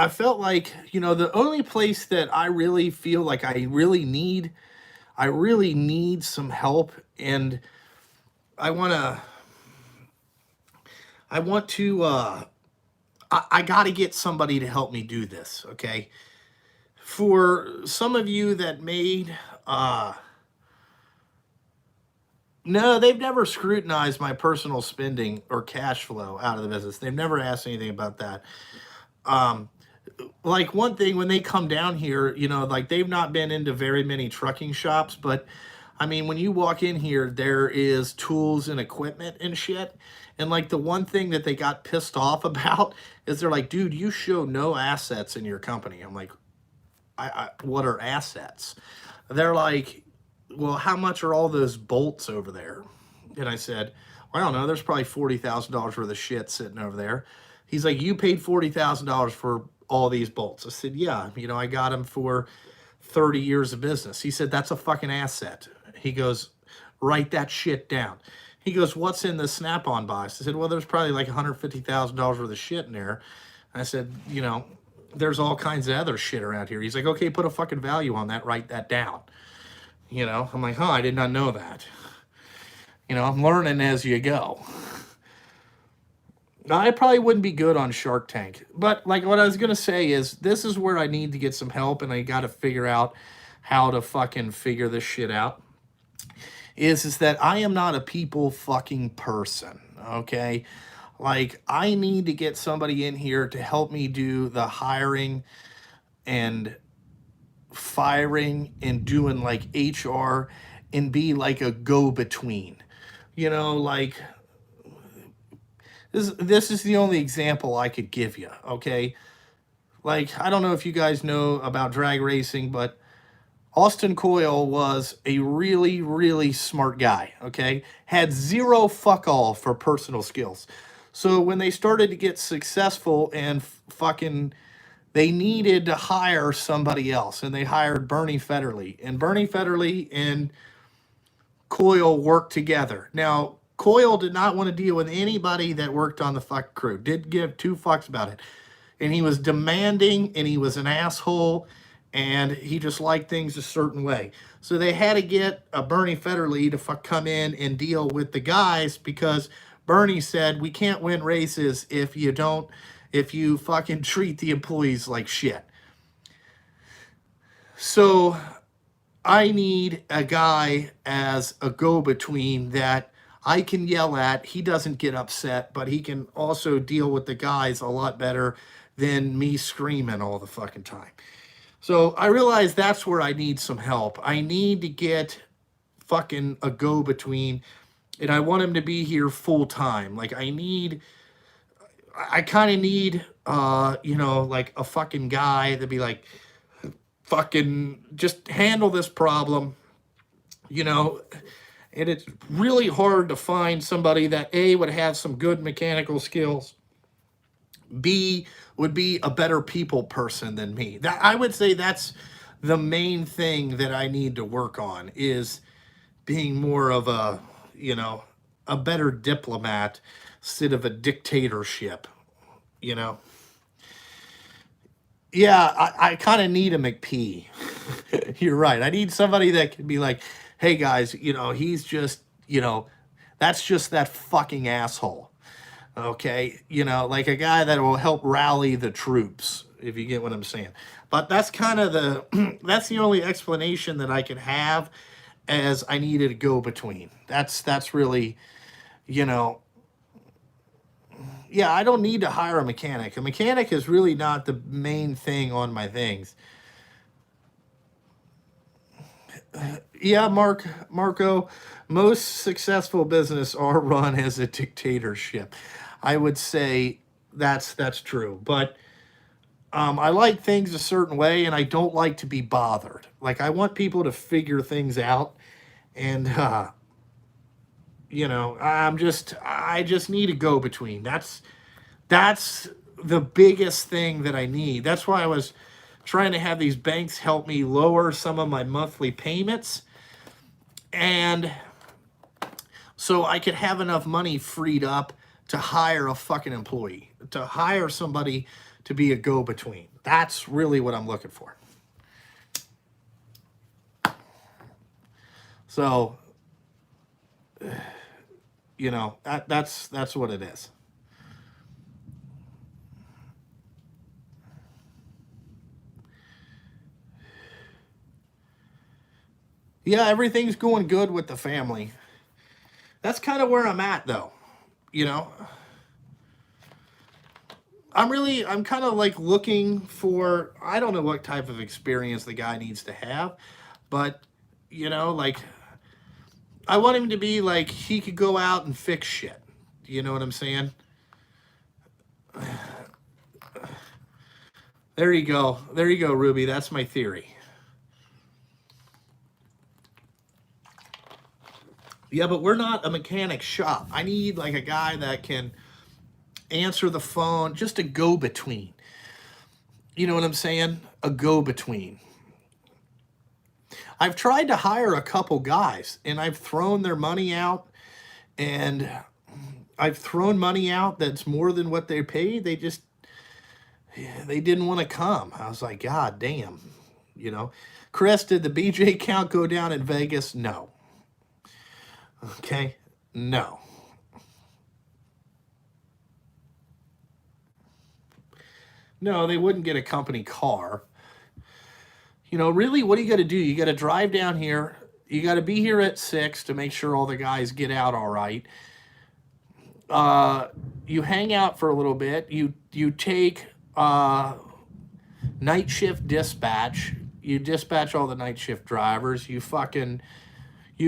Speaker 1: felt like, the only place that I really feel like I really need some help, and I got to get somebody to help me do this, okay? For some of you that made, no, they've never scrutinized my personal spending or cash flow out of the business. They've never asked anything about that. Like one thing, when they come down here, like they've not been into very many trucking shops, but I mean, when you walk in here, there is tools and equipment and shit. And like the one thing that they got pissed off about is they're like, dude, you show no assets in your company. I'm like, what are assets? They're like, well, how much are all those bolts over there? And I said, well, I don't know. There's probably $40,000 worth of shit sitting over there. He's like, you paid $40,000 for all these bolts. I said, yeah, I got them for 30 years of business. He said, that's a fucking asset. He goes, write that shit down. He goes, what's in the Snap-on box? I said, well, there's probably like $150,000 worth of shit in there. I said, there's all kinds of other shit around here. He's like, okay, put a fucking value on that, write that down. I'm like, I did not know that. I'm learning as you go. I probably wouldn't be good on Shark Tank. But like what I was going to say is this is where I need to get some help, and I got to figure out how to fucking figure this shit out. is that I am not a people fucking person, okay? Like, I need to get somebody in here to help me do the hiring and firing and doing like HR and be like a go-between. You know, like this is the only example I could give you, okay? Like, I don't know if you guys know about drag racing, but Austin Coyle was a really, really smart guy, okay? Had zero fuck all for personal skills. So when they started to get successful and fucking, they needed to hire somebody else, and they hired Bernie Federley. And Bernie Federley and Coyle worked together. Now, Coyle did not want to deal with anybody that worked on the fuck crew. Did give two fucks about it. And he was demanding, and he was an asshole, and he just liked things a certain way. So they had to get a Bernie Federley to come in and deal with the guys, because Bernie said, we can't win races if you fucking treat the employees like shit. So I need a guy as a go-between that I can yell at. He doesn't get upset, but he can also deal with the guys a lot better than me screaming all the fucking time. So I realize that's where I need some help. I need to get fucking a go-between, and I want him to be here full time. Like, I kind of need, you know, like a fucking guy to be like, fucking just handle this problem, you know. And it's really hard to find somebody that A, would have some good mechanical skills, B, would be a better people person than me. That, I would say that's the main thing that I need to work on, is being more of a, you know, a better diplomat instead of a dictatorship, you know. Yeah, I kind of need a McP. You're right. I need somebody that can be like, hey guys, you know, he's just, you know, that's just that fucking asshole. Okay, you know, like a guy that will help rally the troops, if you get what I'm saying. But that's kind of the that's the only explanation that I can have, as I needed a go-between. That's really, you know, yeah, I don't need to hire a mechanic. A mechanic is really not the main thing on my things. Yeah, Marco, most successful business are run as a dictatorship. I would say that's true. But I like things a certain way, and I don't like to be bothered. Like, I want people to figure things out, and you know, I just need a go-between. That's the biggest thing that I need. That's why I was trying to have these banks help me lower some of my monthly payments, and so I could have enough money freed up to hire a fucking employee, to hire somebody to be a go-between. That's really what I'm looking for. So, you know, that's what it is. Yeah, everything's going good with the family. That's kind of where I'm at, though. You know, I'm kind of like looking for, I don't know what type of experience the guy needs to have, but, you know, like, I want him to be like, he could go out and fix shit. You know what I'm saying? There you go. There you go, Ruby. That's my theory. Yeah, but we're not a mechanic shop. I need like a guy that can answer the phone, just a go-between. You know what I'm saying? A go-between. I've tried to hire a couple guys, and I've thrown their money out, and I've thrown money out that's more than what they paid. They didn't want to come. I was like, God damn. You know, Chris, did the BJ count go down in Vegas? No. Okay, no. No, they wouldn't get a company car. You know, really, what do you got to do? You got to drive down here. You got to be here at 6 to make sure all the guys get out all right. You hang out for a little bit. You take night shift dispatch. You dispatch all the night shift drivers. You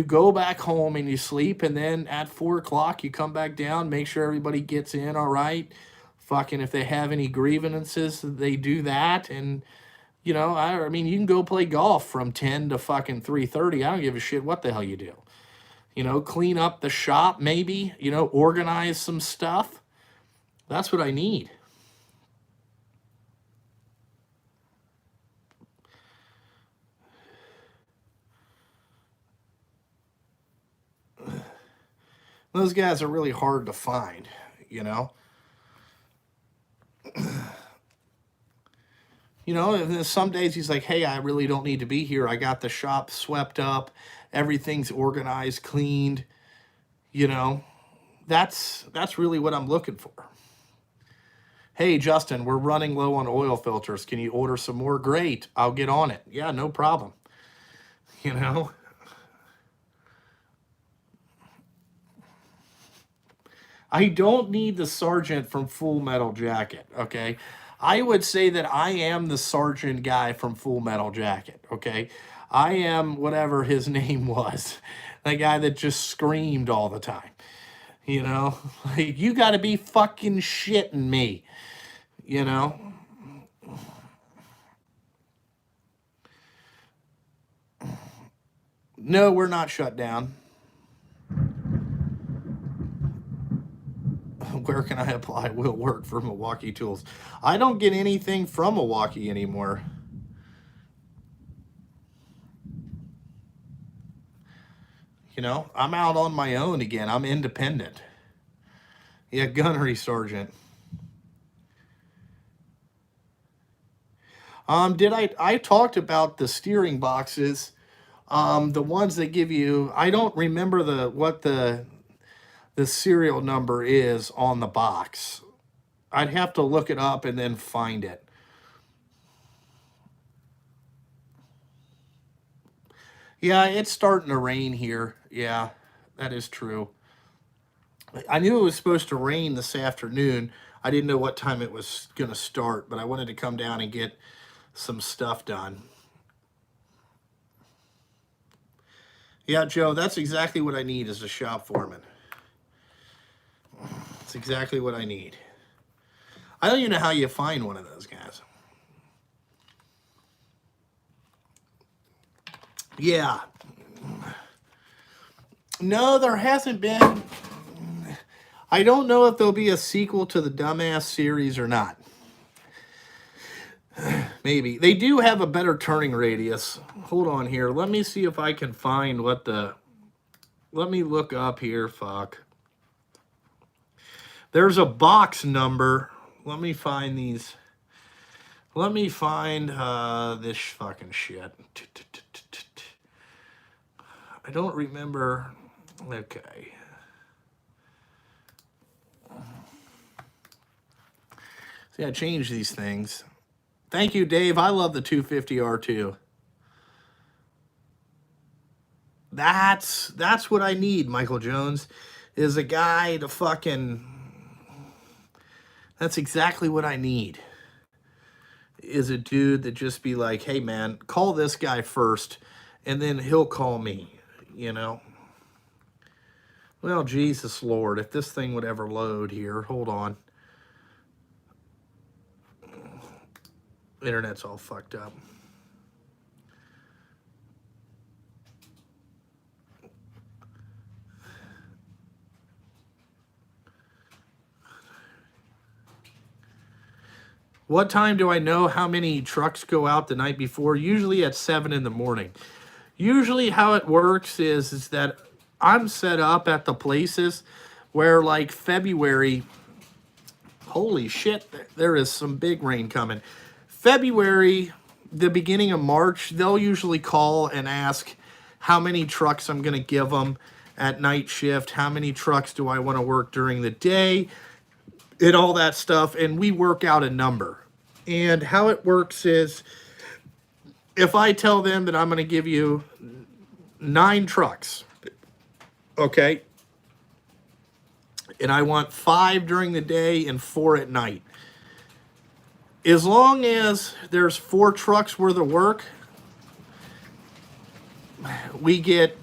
Speaker 1: go back home and you sleep, and then at 4 o'clock you come back down, make sure everybody gets in all right. Fucking if they have any grievances, they do that. And you know, I mean, you can go play golf from 10 to fucking 3:30. I don't give a shit what the hell you do. You know, clean up the shop maybe, you know, organize some stuff. That's what I need. Those guys are really hard to find, you know. You know, and then some days he's like, hey, I really don't need to be here. I got the shop swept up. Everything's organized, cleaned. You know, that's really what I'm looking for. Hey, Justin, we're running low on oil filters. Can you order some more? Great. I'll get on it. Yeah, no problem. You know? I don't need the sergeant from Full Metal Jacket, okay? I would say that I am the sergeant guy from Full Metal Jacket, okay? I am whatever his name was, the guy that just screamed all the time, you know? Like, you got to be fucking shitting me, you know? No, we're not shut down. Where can I apply will work for Milwaukee Tools? I don't get anything from Milwaukee anymore. You know, I'm out on my own again. I'm independent. Yeah, gunnery sergeant. I talked about the steering boxes, the ones that give you, I don't remember what the serial number is on the box. I'd have to look it up and then find it. Yeah, it's starting to rain here. Yeah, that is true. I knew it was supposed to rain this afternoon. I didn't know what time it was going to start, but I wanted to come down and get some stuff done. Yeah, Joe, that's exactly what I need as a shop foreman. That's exactly what I need. I don't even know how you find one of those guys. Yeah. No, there hasn't been. I don't know if there'll be a sequel to the Dumbass series or not. Maybe. They do have a better turning radius. Hold on here. Let me see if I can find what the... Let me look up here. Fuck. There's a box number. Let me find these. Let me find this fucking shit. I don't remember. Okay. See, I changed these things. Thank you, Dave. I love the 250 R2. That's what I need, Michael Jones, is a guy to fucking... That's exactly what I need. Is a dude that just be like, hey, man, call this guy first, and then he'll call me, you know? Well, Jesus Lord, if this thing would ever load here. Hold on. Internet's all fucked up. What time do I know how many trucks go out the night before? Usually at 7 in the morning. Usually how it works is that I'm set up at the places where, like, February, holy shit, there is some big rain coming. February, the beginning of March, they'll usually call and ask how many trucks I'm going to give them at night shift, how many trucks do I want to work during the day, and all that stuff, and we work out a number. And how it works is, if I tell them that I'm going to give you 9 trucks. Okay. And I want 5 during the day and 4 at night. As long as there's 4 trucks worth of work, we get,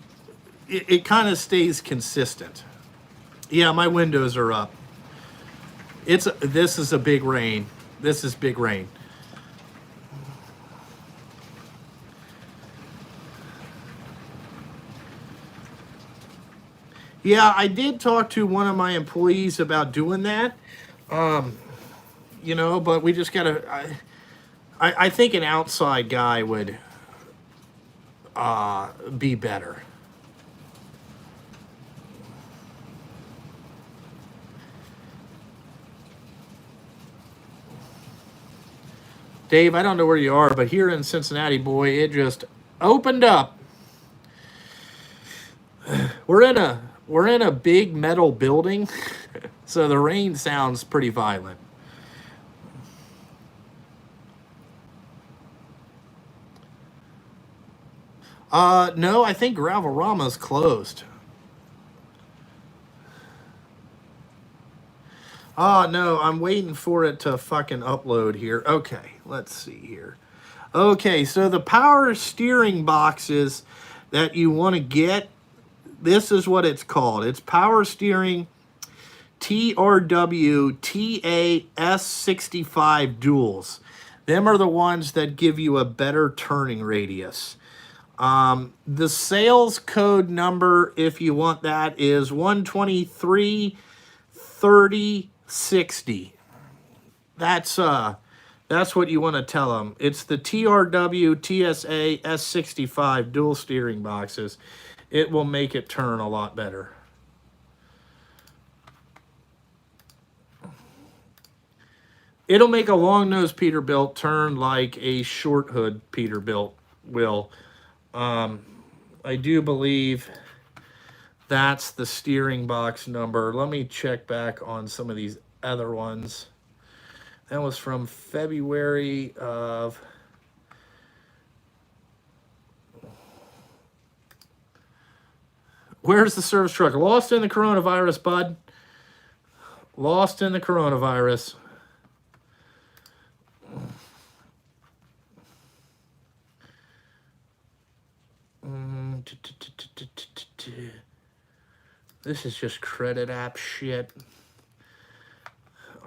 Speaker 1: it kind of stays consistent. Yeah, my windows are up. This is a big rain. This is big rain. Yeah, I did talk to one of my employees about doing that. You know, but we just gotta, I think an outside guy would be better. Dave, I don't know where you are, but here in Cincinnati, boy, it just opened up. We're in a big metal building, so the rain sounds pretty violent. No, I think Gravel-Rama's closed. Oh, no, I'm waiting for it to fucking upload here. Okay, let's see here. Okay, so the power steering boxes that you want to get, this is what it's called. It's power steering TRW TAS65 duals. Them are the ones that give you a better turning radius. The sales code number, if you want that, is 1233060. That's what you want to tell them. It's the TRW TSA S65 dual steering boxes. It will make it turn a lot better. It'll make a long nose Peterbilt turn like a short hood Peterbilt will. I do believe that's the steering box number. Let me check back on some of these other ones. That was from February of... Where's the service truck? Lost in the coronavirus, bud. Lost in the coronavirus. This is just credit app shit.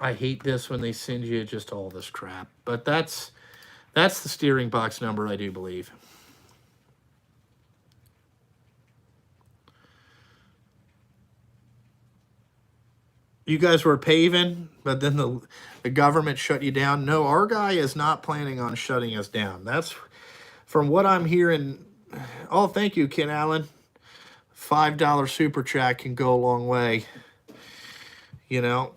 Speaker 1: I hate this when they send you just all this crap. But that's the steering box number, I do believe. You guys were paving, but then the government shut you down. No, our guy is not planning on shutting us down. That's from what I'm hearing. Oh, thank you, Ken Allen. $5 super chat can go a long way. You know.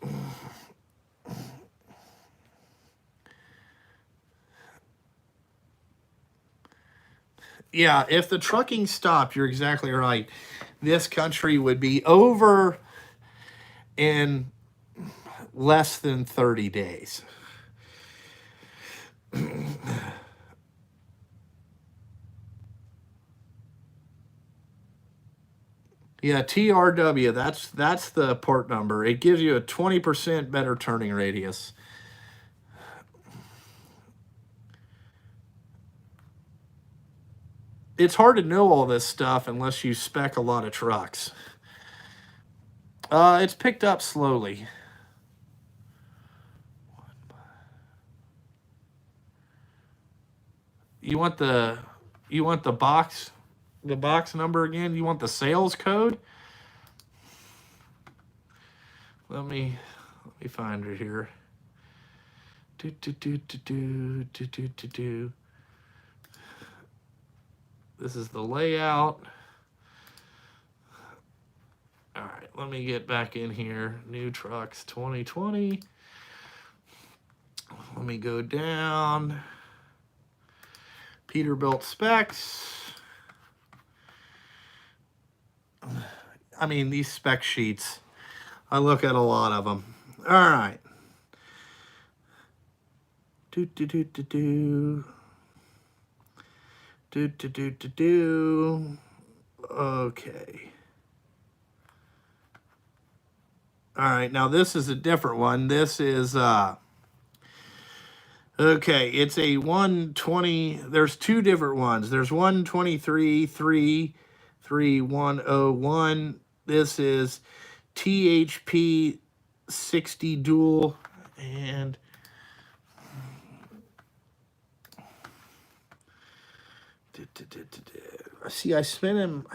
Speaker 1: Yeah, if the trucking stopped, you're exactly right. This country would be over in less than 30 days. Yeah, TRW, that's the port number. It gives you a 20% better turning radius. It's hard to know all this stuff unless you spec a lot of trucks. It's picked up slowly. You want the box number again? You want the sales code? Let me find it here. This is the layout. All right, let me get back in here. New trucks 2020. Let me go down. Peterbilt specs. I mean, these spec sheets, I look at a lot of them. All right. Okay. All right, now this is a different one. This is okay, it's a 120. There's two different ones. There's 123.3.3.101. This is THP 60 dual, and see, I sent him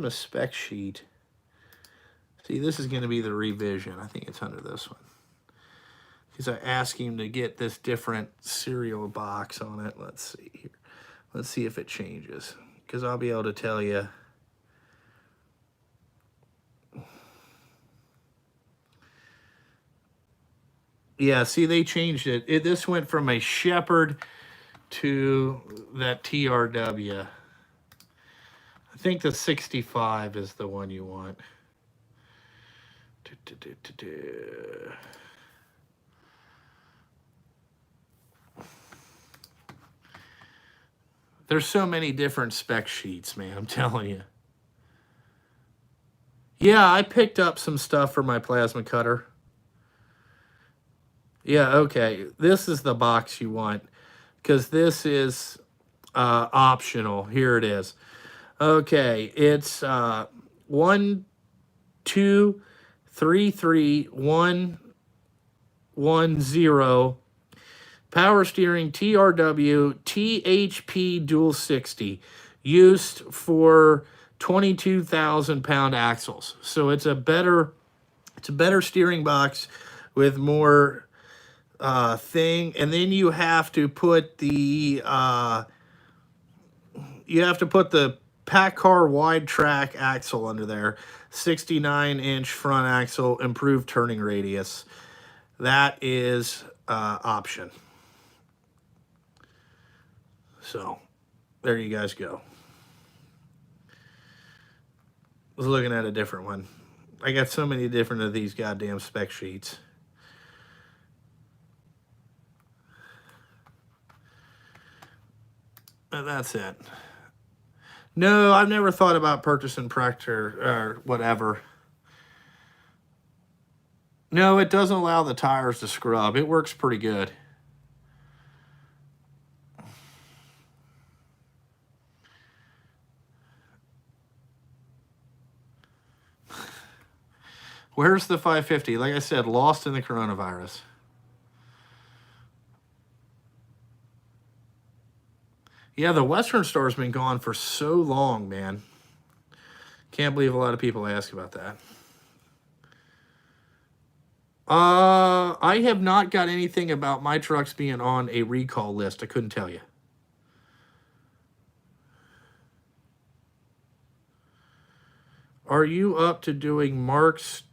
Speaker 1: a spec sheet. See, this is going to be the revision. I think it's under this one. Because I asked him to get this different serial box on it. Let's see here. Let's see if it changes. Because I'll be able to tell you. Yeah, see, they changed it. This went from a Shepherd to that TRW. I think the 65 is the one you want. There's so many different spec sheets, man, I'm telling you. Yeah, I picked up some stuff for my plasma cutter. Yeah, okay. This is the box you want, because this is optional. Here it is. Okay, it's 1 2 3 3 1 1 0 power steering TRW THP dual 60 used for 22,000 pound axles. So it's a better steering box with more thing, and then you have to put the Paccar wide track axle under there, 69-inch front axle, improved turning radius. That is option. So there you guys go. I was looking at a different one. I got so many different of these goddamn spec sheets. And that's it. No, I've never thought about purchasing Paccar or whatever. No, it doesn't allow the tires to scrub. It works pretty good. Where's the 550? Like I said, lost in the coronavirus. Yeah, the Western Star's been gone for so long, man. Can't believe a lot of people ask about that. I have not got anything about my trucks being on a recall list. I couldn't tell you. Are you up to doing Mark's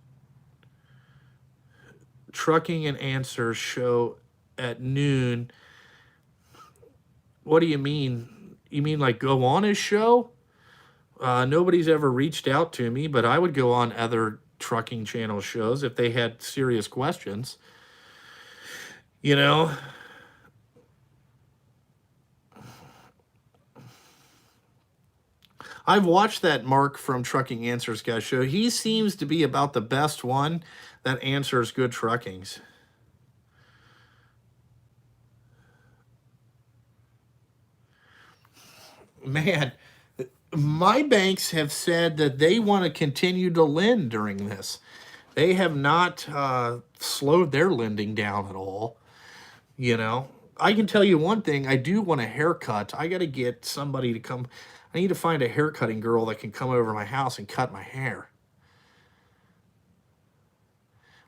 Speaker 1: Trucking and Answers show at noon? What do you mean? You mean like go on his show? Nobody's ever reached out to me, but I would go on other trucking channel shows if they had serious questions. You know? I've watched that Mark from Trucking Answers guy show. He seems to be about the best one that answers good truckings. Man, my banks have said that they want to continue to lend during this. They have not slowed their lending down at all. You know, I can tell you one thing. I do want a haircut. I got to get somebody to come. I need to find a haircutting girl that can come over to my house and cut my hair.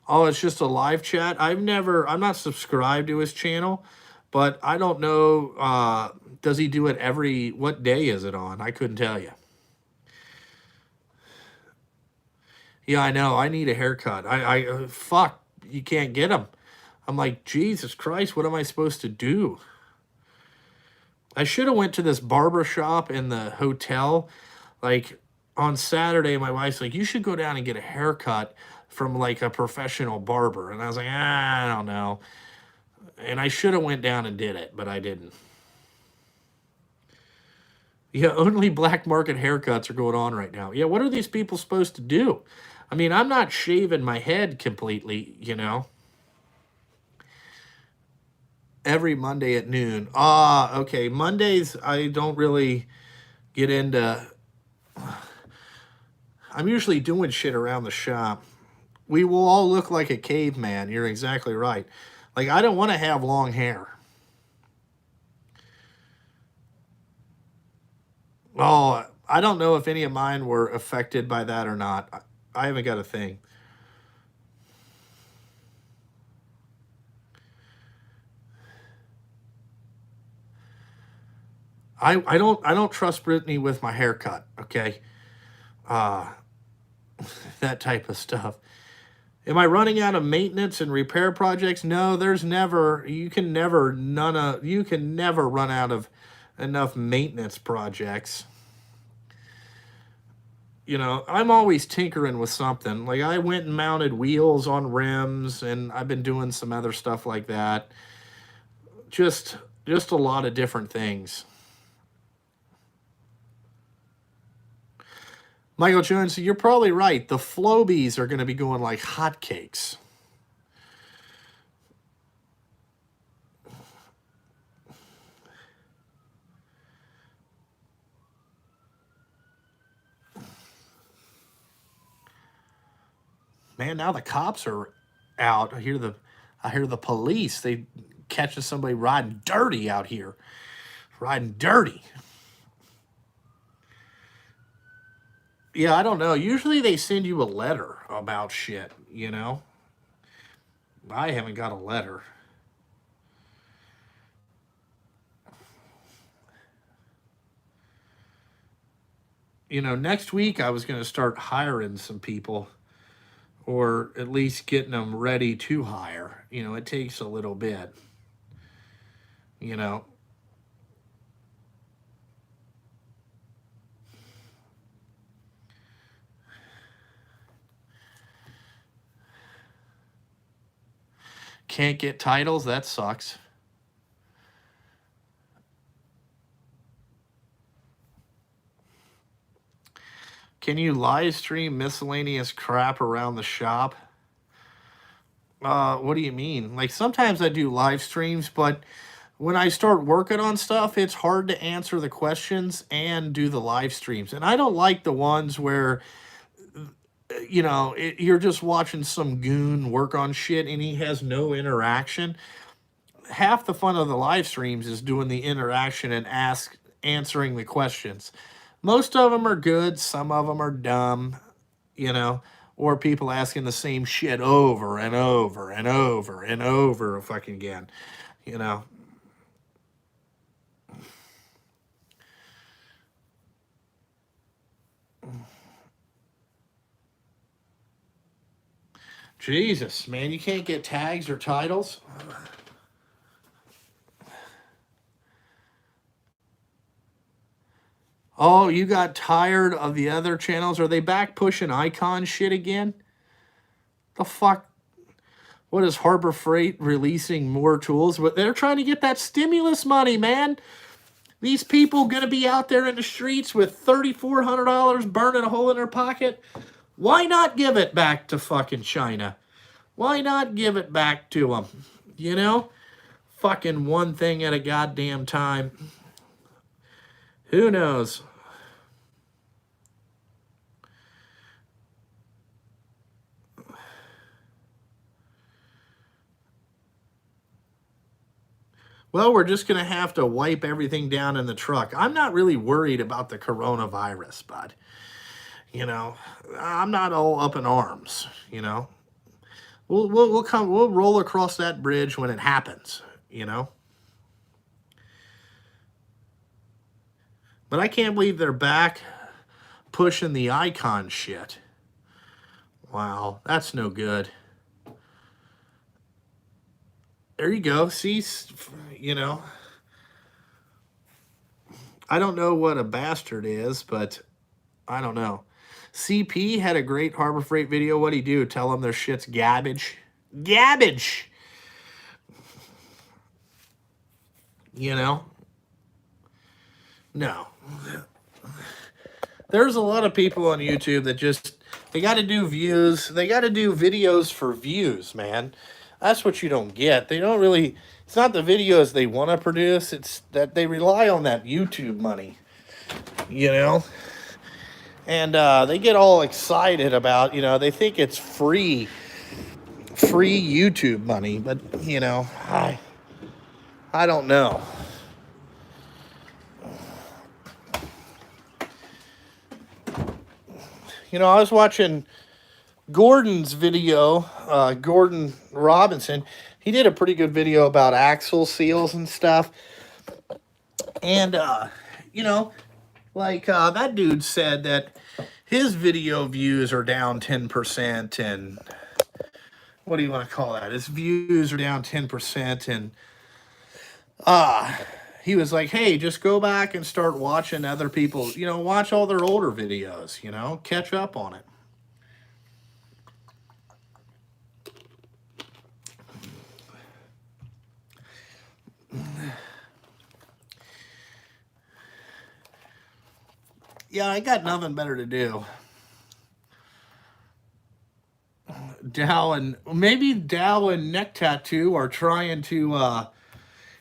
Speaker 1: Oh, it's just a live chat? I'm not subscribed to his channel, but I don't know, does he do it what day is it on? I couldn't tell you. Yeah, I know, I need a haircut. Fuck, you can't get them. I'm like, Jesus Christ, what am I supposed to do? I should have went to this barber shop in the hotel. Like, on Saturday, my wife's like, you should go down and get a haircut from like a professional barber. And I was like, I don't know. And I should have went down and did it, but I didn't. Yeah, only black market haircuts are going on right now. Yeah, what are these people supposed to do? I mean, I'm not shaving my head completely, you know, every Monday at noon. Ah, okay. Mondays, I don't really get into. I'm usually doing shit around the shop. We will all look like a caveman. You're exactly right. Like, I don't want to have long hair. Oh, I don't know if any of mine were affected by that or not. I haven't got a thing. I don't trust Brittany with my haircut, okay? Uh that type of stuff. Am I running out of maintenance and repair projects? No, there's never you can never run out of enough maintenance projects. You know, I'm always tinkering with something. Like I went and mounted wheels on rims and I've been doing some other stuff like that. Just just a lot of different things. Michael Jones, you're probably right. The Flobies are going to be going like hotcakes. Man, now the cops are out. I hear the police. They catching somebody riding dirty out here. Riding dirty. Yeah, I don't know. Usually they send you a letter about shit, you know? I haven't got a letter. You know, next week I was going to start hiring some people or at least getting them ready to hire. You know, it takes a little bit, you know. Can't get titles? That sucks. Can you live stream miscellaneous crap around the shop? What do you mean? Like sometimes I do live streams, but when I start working on stuff, it's hard to answer the questions and do the live streams. And I don't like the ones where you know, you're just watching some goon work on shit and he has no interaction. Half the fun of the live streams is doing the interaction and answering the questions. Most of them are good, some of them are dumb, you know, or people asking the same shit over and over and over and over fucking again, you know. Jesus, man, you can't get tags or titles. Oh, you got tired of the other channels? Are they back pushing icon shit again? The fuck? What is Harbor Freight releasing more tools? But they're trying to get that stimulus money, man. These people gonna be out there in the streets with $3,400 burning a hole in their pocket. Why not give it back to fucking China? Why not give it back to them? You know? Fucking one thing at a goddamn time. Who knows? Well, we're just going to have to wipe everything down in the truck. I'm not really worried about the coronavirus, bud. You know, I'm not all up in arms, you know. We'll roll across that bridge when it happens, you know. But I can't believe they're back pushing the icon shit. Wow, that's no good. There you go. See, you know, I don't know what a bastard is, but I don't know. CP had a great Harbor Freight video. What'd he do? Tell them their shit's garbage? Garbage! You know? No. There's a lot of people on YouTube that just, they got to do views. They got to do videos for views, man. That's what you don't get. They don't really, it's not the videos they want to produce. It's that they rely on that YouTube money, you know? And they get all excited about, they think it's free YouTube money. But, I don't know. I was watching Gordon's video, Gordon Robinson. He did a pretty good video about axle seals and stuff. And, that dude said that his video views are down 10%. And what do you want to call that? His views are down 10%. And he was like, hey, just go back and start watching other people, watch all their older videos, catch up on it. Yeah, I got nothing better to do. Dow and Neck Tattoo are trying to,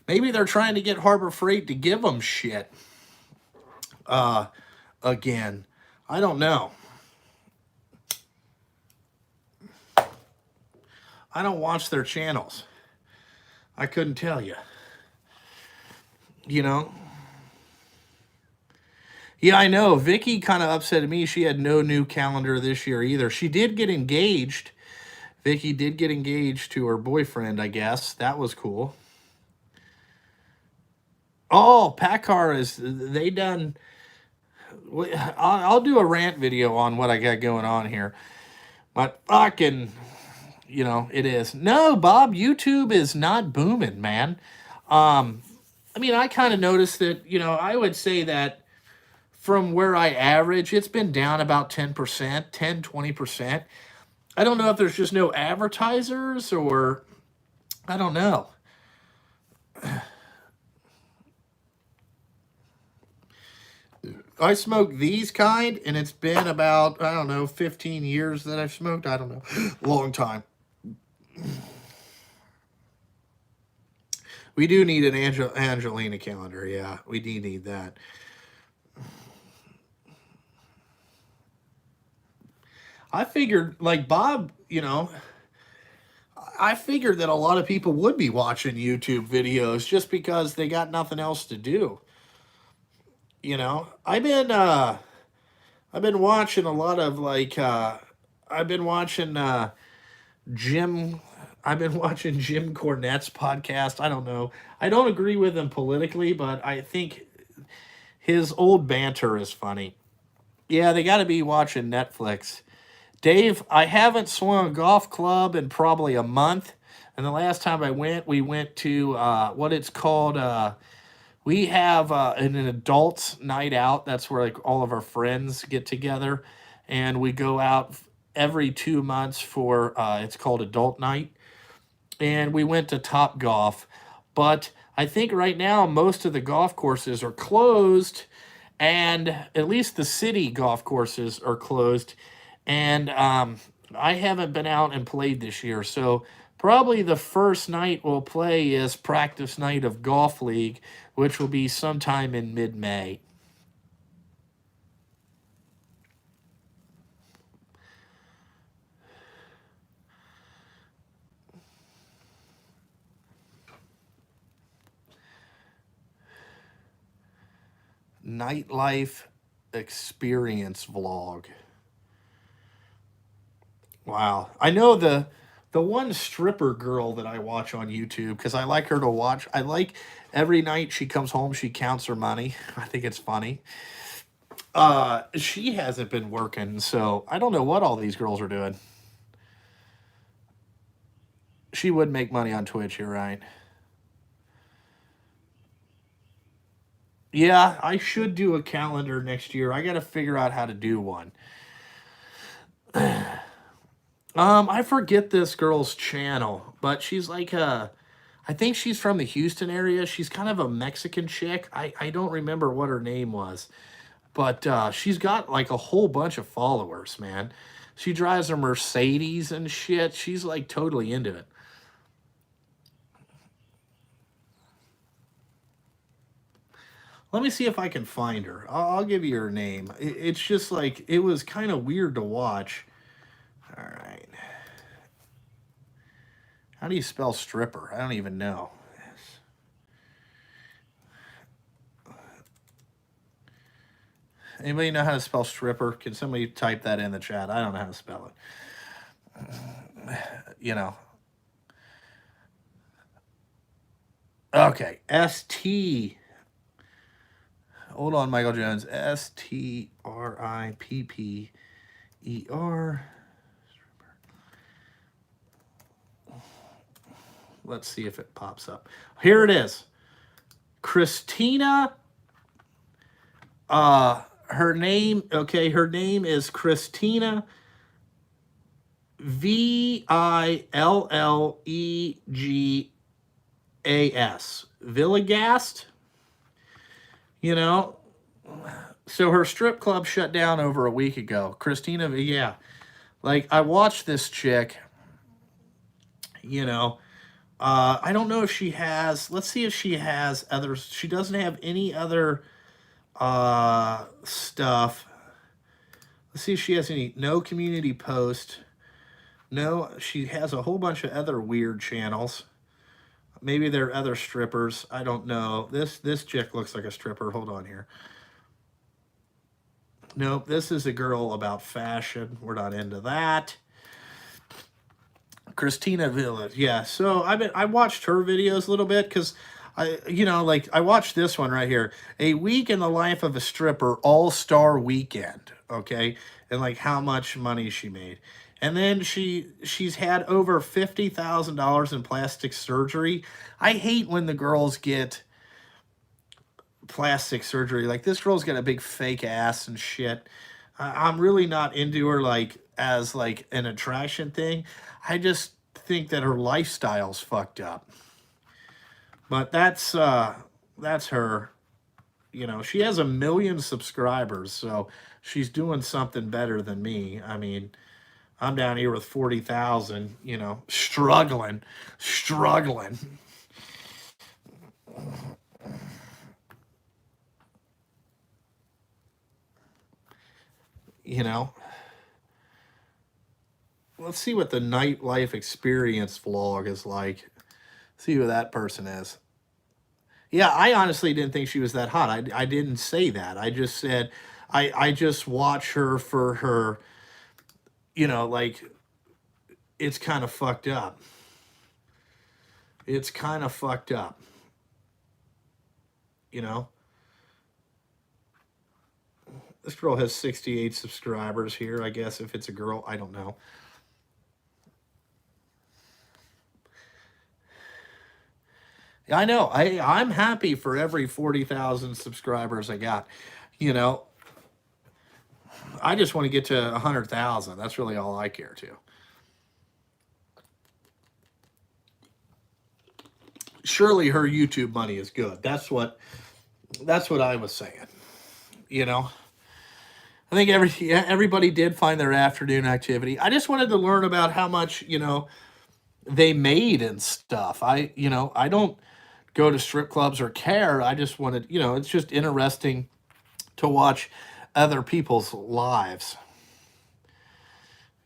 Speaker 1: maybe they're trying to get Harbor Freight to give them shit. Again, I don't know. I don't watch their channels. I couldn't tell you. Yeah, I know. Vicky kind of upset me. She had no new calendar this year either. She did get engaged. Vicky did get engaged to her boyfriend, I guess. That was cool. Oh, Paccar they done... I'll do a rant video on what I got going on here. But fucking, it is. No, Bob, YouTube is not booming, man. I kind of noticed that, I would say that from where I average, it's been down about 10%, 20%. I don't know if there's just no advertisers or I don't know. I smoke these kind, and it's been about, 15 years that I've smoked. I don't know. Long time. We do need an Angelina calendar. Yeah, we do need that. I figured, like Bob, I figured that a lot of people would be watching YouTube videos just because they got nothing else to do. I've been watching a lot of I've been watching Jim Cornette's podcast. I don't know. I don't agree with him politically, but I think his old banter is funny. Yeah, they got to be watching Netflix. Dave, I haven't swung a golf club in probably a month. And the last time we went to what it's called. We have an adults night out. That's where all of our friends get together. And we go out every 2 months for, it's called adult night. And we went to Top Golf. But I think right now most of the golf courses are closed. And at least the city golf courses are closed. And I haven't been out and played this year. So probably the first night we'll play is practice night of Golf League, which will be sometime in mid-May. Nightlife experience vlog. Wow. I know the one stripper girl that I watch on YouTube because I like her to watch. I like every night she comes home, she counts her money. I think it's funny. She hasn't been working, so I don't know what all these girls are doing. She would make money on Twitch, you're right. Yeah, I should do a calendar next year. I got to figure out how to do one. I forget this girl's channel, but she's like I think she's from the Houston area. She's kind of a Mexican chick. I don't remember what her name was. But she's got like a whole bunch of followers, man. She drives a Mercedes and shit. She's like totally into it. Let me see if I can find her. I'll give you her name. It's just like, it was kind of weird to watch. All right. How do you spell stripper? I don't even know. Anybody know how to spell stripper? Can somebody type that in the chat? I don't know how to spell it. You know. Okay. S-T. Hold on, Michael Jones. S-T-R-I-P-P-E-R. Let's see if it pops up. Here it is. Christina. Her name is Christina Villegas. Villegast. You know, so her strip club shut down over a week ago. Christina, yeah. Like, I watched this chick, you know. I don't know if she has, let's see if she has others. She doesn't have any other stuff. Let's see if she has any, no community post. No, she has a whole bunch of other weird channels. Maybe they're other strippers. I don't know. This chick looks like a stripper. Hold on here. Nope, this is a girl about fashion. We're not into that. Christina Village. Yeah, so I watched her videos a little bit because I watched this one right here. A week in the life of a stripper, all-star weekend, okay? And like how much money she made. And then she's had over $50,000 in plastic surgery. I hate when the girls get plastic surgery. Like, this girl's got a big fake ass and shit. I'm really not into her like as like an attraction thing. I just think that her lifestyle's fucked up. But that's her. You know, she has 1 million subscribers, so she's doing something better than me. I mean, I'm down here with 40,000, you know, struggling. You know, let's see what the nightlife experience vlog is like. See who that person is. Yeah, I honestly didn't think she was that hot. I didn't say that. I just said I just watch her for her, you know, like, it's kind of fucked up. It's kind of fucked up. You know? This girl has 68 subscribers here, I guess, if it's a girl. I don't know. I know. I'm happy for every 40,000 subscribers I got. You know, I just want to get to 100,000. That's really all I care to. Surely her YouTube money is good. That's what I was saying. You know, I think everybody did find their afternoon activity. I just wanted to learn about how much, you know, they made and stuff. I don't go to strip clubs or care. I just wanted, you know, it's just interesting to watch other people's lives.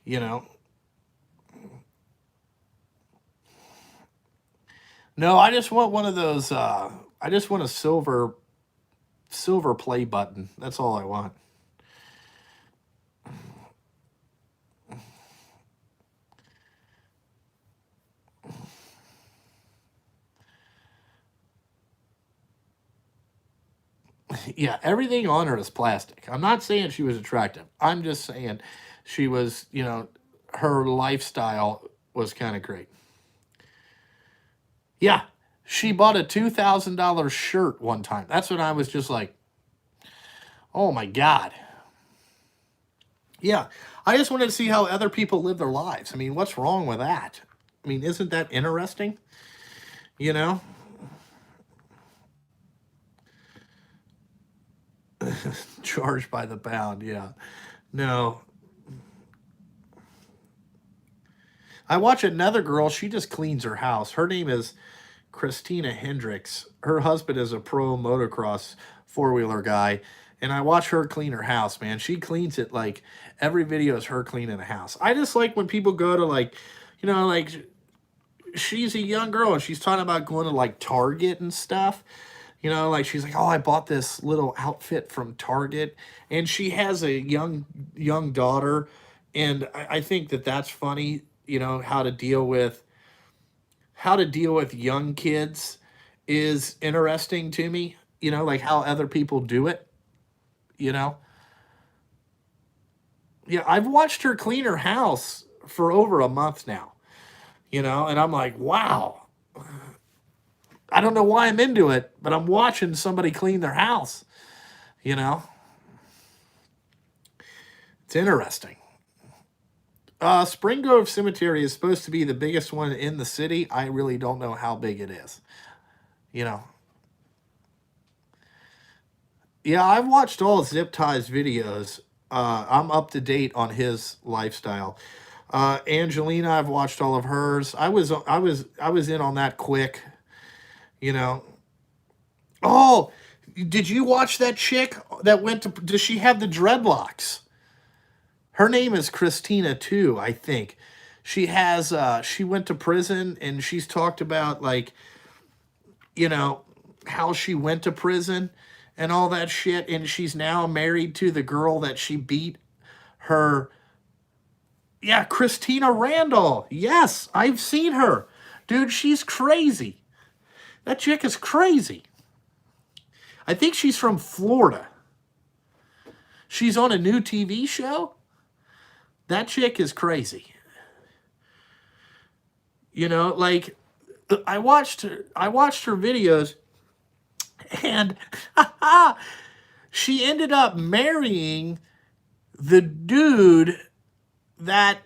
Speaker 1: You know. No, I just want one of those I just want a silver play button. That's all I want. Yeah, everything on her is plastic. I'm not saying she was attractive. I'm just saying she was, you know, her lifestyle was kind of great. Yeah, she bought a $2,000 shirt one time. That's when I was just like, oh my God. Yeah, I just wanted to see how other people live their lives. I mean, what's wrong with that? I mean, isn't that interesting? You know? Charged by the pound, yeah. No. I watch another girl, she just cleans her house. Her name is Christina Hendricks. Her husband is a pro motocross four-wheeler guy, and I watch her clean her house, man. She cleans it like every video is her cleaning the house. I just like when people go to like, like she's a young girl and she's talking about going to like Target and stuff. Like she's like, oh, I bought this little outfit from Target, and she has a young daughter, and I think that that's funny. How to deal with young kids is interesting to me. Like how other people do it. You know, yeah, I've watched her clean her house for over a month now. And I'm like, wow. I don't know why I'm into it, but I'm watching somebody clean their house. You know, it's interesting. Spring Grove Cemetery is supposed to be the biggest one in the city. I really don't know how big it is. You know, yeah, I've watched all Zip Tie's videos. I'm up to date on his lifestyle. Angelina, I've watched all of hers. I was in on that quick. You know. Oh, did you watch that chick that went to? Does she have the dreadlocks? Her name is Christina too, I think. She went to prison and she's talked about like, you know, how she went to prison and all that shit, and she's now married to the girl that she beat her. Yeah, Christina Randall. Yes, I've seen her. Dude, she's crazy. That chick is crazy. I think she's from Florida. She's on a new TV show. That chick is crazy. Like I watched her videos, and she ended up marrying the dude that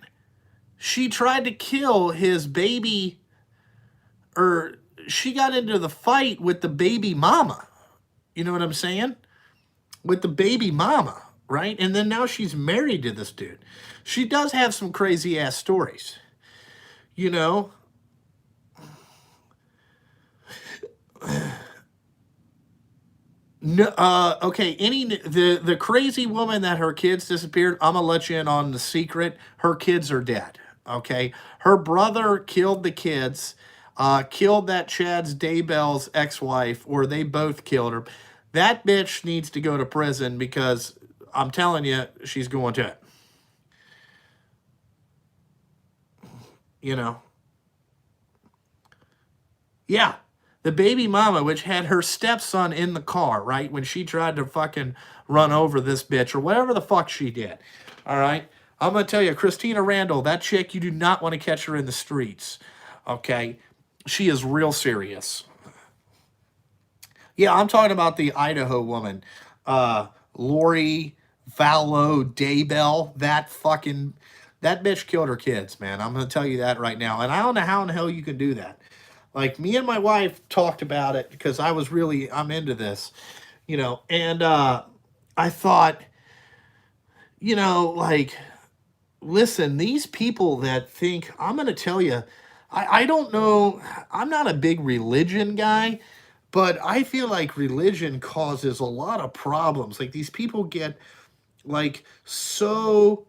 Speaker 1: she tried to kill his baby, or she got into the fight with the baby mama. You know what I'm saying? With the baby mama, right? And then now she's married to this dude. She does have some crazy ass stories. You know, no, okay. The crazy woman that her kids disappeared. I'm gonna let you in on the secret. Her kids are dead. Okay, her brother killed the kids. Killed that Chad's Daybell's ex-wife, or they both killed her. That bitch needs to go to prison because I'm telling you, she's going to it. You know, yeah. The baby mama, which had her stepson in the car, right? When she tried to fucking run over this bitch or whatever the fuck she did. All right. I'm going to tell you, Christina Randall, that chick, you do not want to catch her in the streets. Okay. She is real serious. Yeah, I'm talking about the Idaho woman. Lori Vallow Daybell. That bitch killed her kids, man. I'm going to tell you that right now. And I don't know how in the hell you can do that. Like, me and my wife talked about it because I'm into this, and I thought, like, listen, these people that think, I'm going to tell you, I don't know, I'm not a big religion guy, but I feel like religion causes a lot of problems. Like, these people get, like, so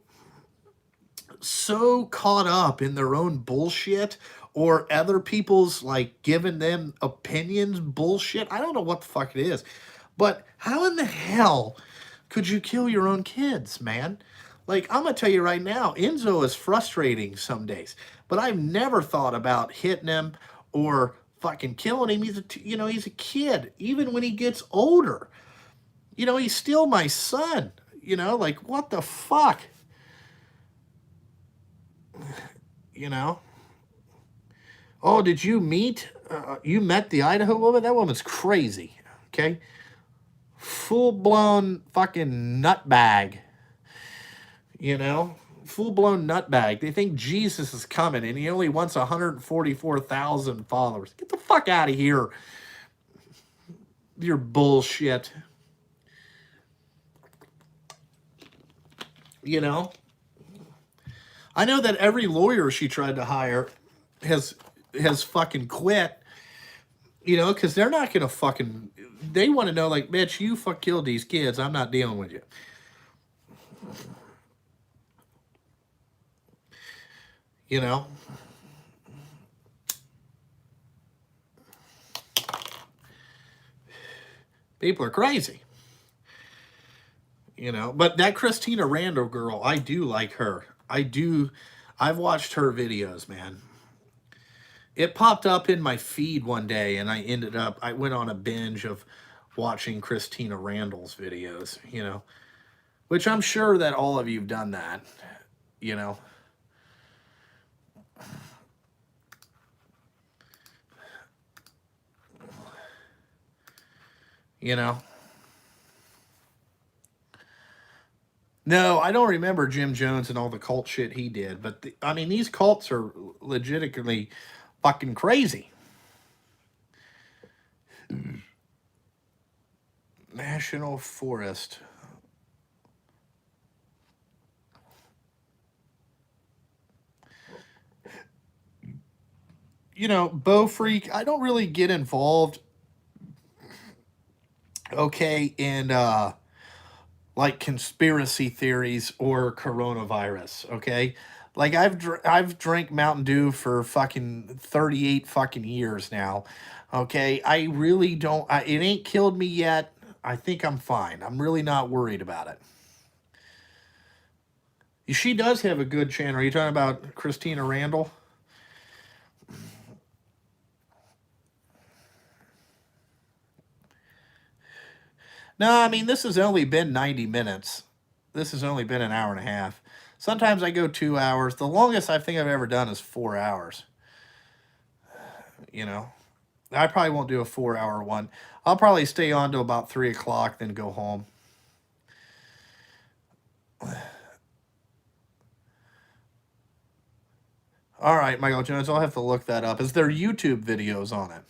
Speaker 1: caught up in their own bullshit, or other people's like giving them opinions bullshit. I don't know what the fuck it is. But how in the hell could you kill your own kids, man? Like, I'm gonna tell you right now, Enzo is frustrating some days, but I've never thought about hitting him or fucking killing him. He's a kid. Even when he gets older, he's still my son. Like, what the fuck? you know Oh, did you met the Idaho woman? That woman's crazy. Okay. Full blown fucking nutbag. You know? full-blown nutbag. They think Jesus is coming, and he only wants 144,000 followers. Get the fuck out of here. Your bullshit. You know? I know that every lawyer she tried to hire has fucking quit. You know, because they're not going to fucking... They want to know, like, bitch, you killed these kids. I'm not dealing with you. You know? People are crazy. You know? But that Christina Randall girl, I do like her. I've watched her videos, man. It popped up in my feed one day, and I went on a binge of watching Christina Randall's videos, you know, which I'm sure that all of you've done that, you know. You know. No, I don't remember Jim Jones and all the cult shit he did, but I mean, these cults are legitimately fucking crazy. National Forest. You know, Bow Freak, I don't really get involved, okay, in like conspiracy theories or coronavirus, okay? Like I've drank Mountain Dew for fucking 38 fucking years now. Okay? I really don't it ain't killed me yet. I think I'm fine. I'm really not worried about it. She does have a good channel. Are you talking about Christina Randall? No, I mean, this has only been 90 minutes. This has only been an hour and a half. Sometimes I go 2 hours. The longest I think I've ever done is 4 hours. You know, I probably won't do a 4-hour one. I'll probably stay on till about 3 o'clock, then go home. All right, Michael Jones, I'll have to look that up. Is there YouTube videos on it?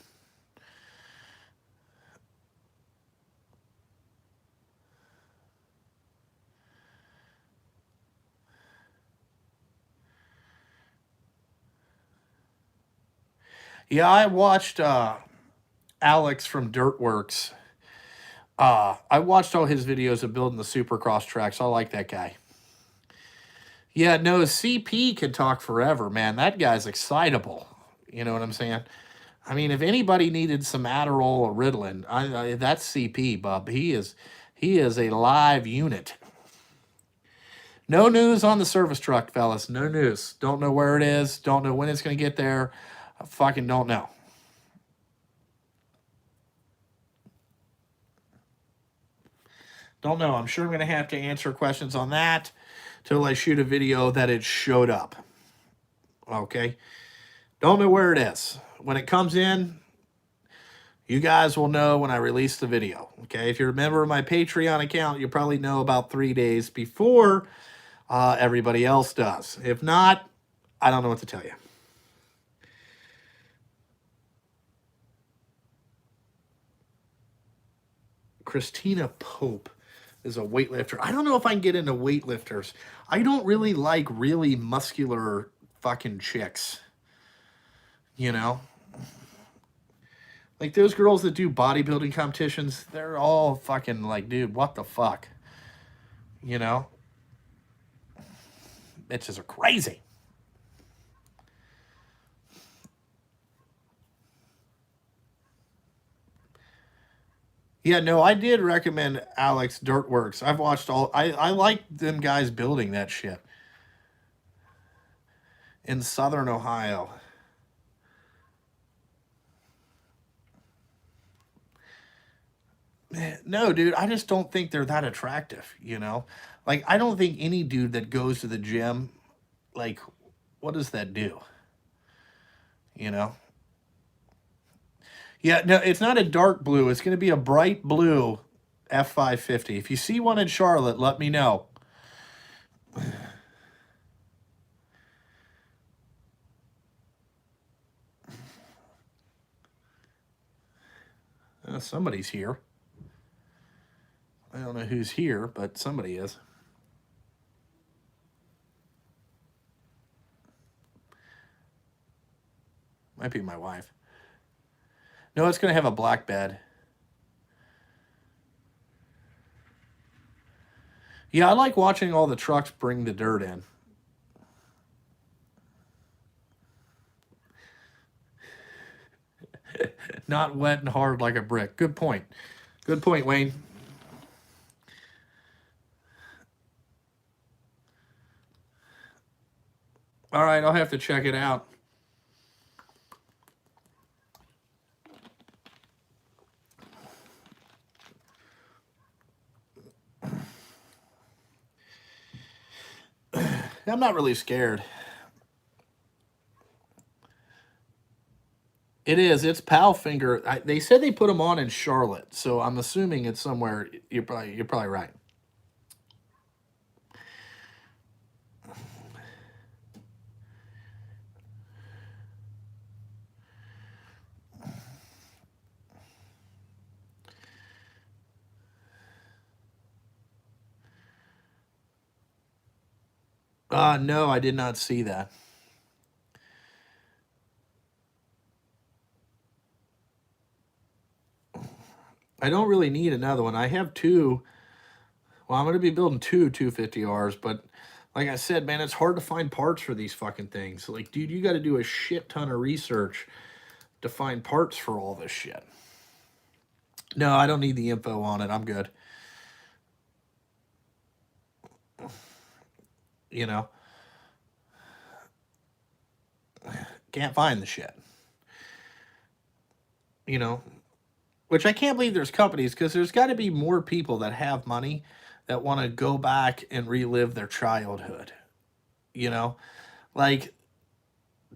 Speaker 1: Yeah, I watched Alex from Dirtworks. I watched all his videos of building the Supercross tracks. I like that guy. Yeah, no, CP can talk forever, man. That guy's excitable. You know what I'm saying? I mean, if anybody needed some Adderall or Ritalin, that's CP, Bub. He is a live unit. No news on the service truck, fellas. No news. Don't know where it is. Don't know when it's going to get there. I fucking don't know. Don't know. I'm sure I'm going to have to answer questions on that till I shoot a video that it showed up. Okay? Don't know where it is. When it comes in, you guys will know when I release the video. Okay? If you're a member of my Patreon account, you'll probably know about 3 days before everybody else does. If not, I don't know what to tell you. Christina Pope is a weightlifter. I don't know if I can get into weightlifters. I don't really like really muscular fucking chicks. You know? Like those girls that do bodybuilding competitions, they're all fucking like, dude, what the fuck? You know? Bitches are crazy. Yeah, no, I did recommend Alex Dirtworks. I've watched all. I like them guys building that shit in Southern Ohio. No, dude, I just don't think they're that attractive, you know? Like, I don't think any dude that goes to the gym, like, what does that do? You know? Yeah, no, it's not a dark blue. It's going to be a bright blue F550. If you see one in Charlotte, let me know. Somebody's here. I don't know who's here, but somebody is. Might be my wife. No, it's going to have a black bed. Yeah, I like watching all the trucks bring the dirt in. Not wet and hard like a brick. Good point. Good point, Wayne. All right, I'll have to check it out. I'm not really scared. It is. It's Powfinger. They said they put them on in Charlotte, so I'm assuming it's somewhere. You're probably right. No, I did not see that. I don't really need another one. I have two. Well, I'm going to be building two 250Rs, but like I said, man, it's hard to find parts for these fucking things. Like, dude, you got to do a shit ton of research to find parts for all this shit. No, I don't need the info on it. I'm good. You know, can't find the shit. You know, which I can't believe there's companies, because there's got to be more people that have money that want to go back and relive their childhood. You know, like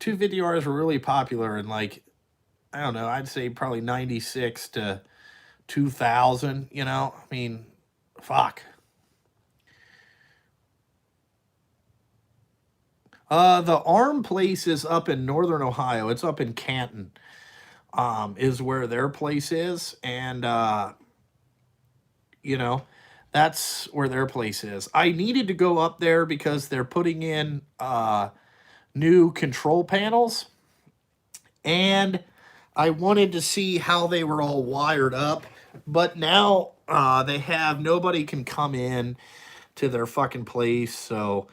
Speaker 1: 250Rs were really popular in, like, I don't know, I'd say probably 96 to 2000, you know? I mean, fuck. The ARM place is up in northern Ohio. It's up in Canton, is where their place is. And, you know, that's where their place is. I needed to go up there because they're putting in new control panels. And I wanted to see how they were all wired up. But now they have, nobody can come in to their fucking place. So,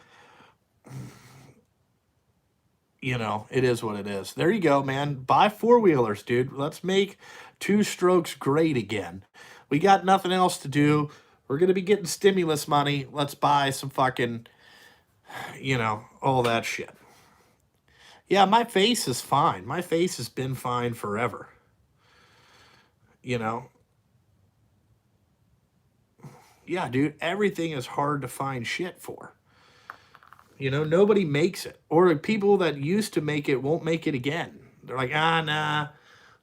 Speaker 1: you know, it is what it is. There you go, man. Buy four-wheelers, dude. Let's make two strokes great again. We got nothing else to do. We're going to be getting stimulus money. Let's buy some fucking, you know, all that shit. Yeah, my face is fine. My face has been fine forever. You know? Yeah, dude, everything is hard to find shit for. You know, nobody makes it. Or people that used to make it won't make it again. They're like, nah,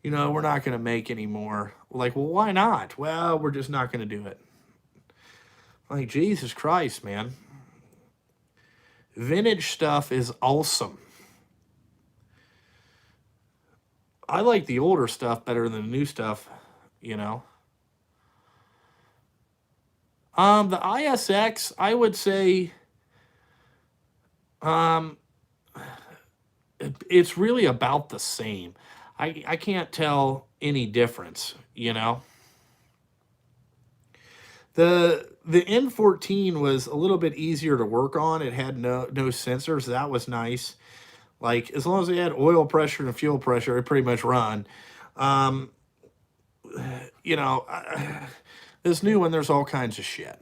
Speaker 1: you know, we're not going to make anymore. Like, well, why not? Well, we're just not going to do it. Like, Jesus Christ, man. Vintage stuff is awesome. I like the older stuff better than the new stuff, you know. The ISX, I would say, it's really about the same. I can't tell any difference, you know. The N14 was a little bit easier to work on. It had no sensors. That was nice. Like, as long as they had oil pressure and fuel pressure, it pretty much run. You know, this new one, there's all kinds of shit.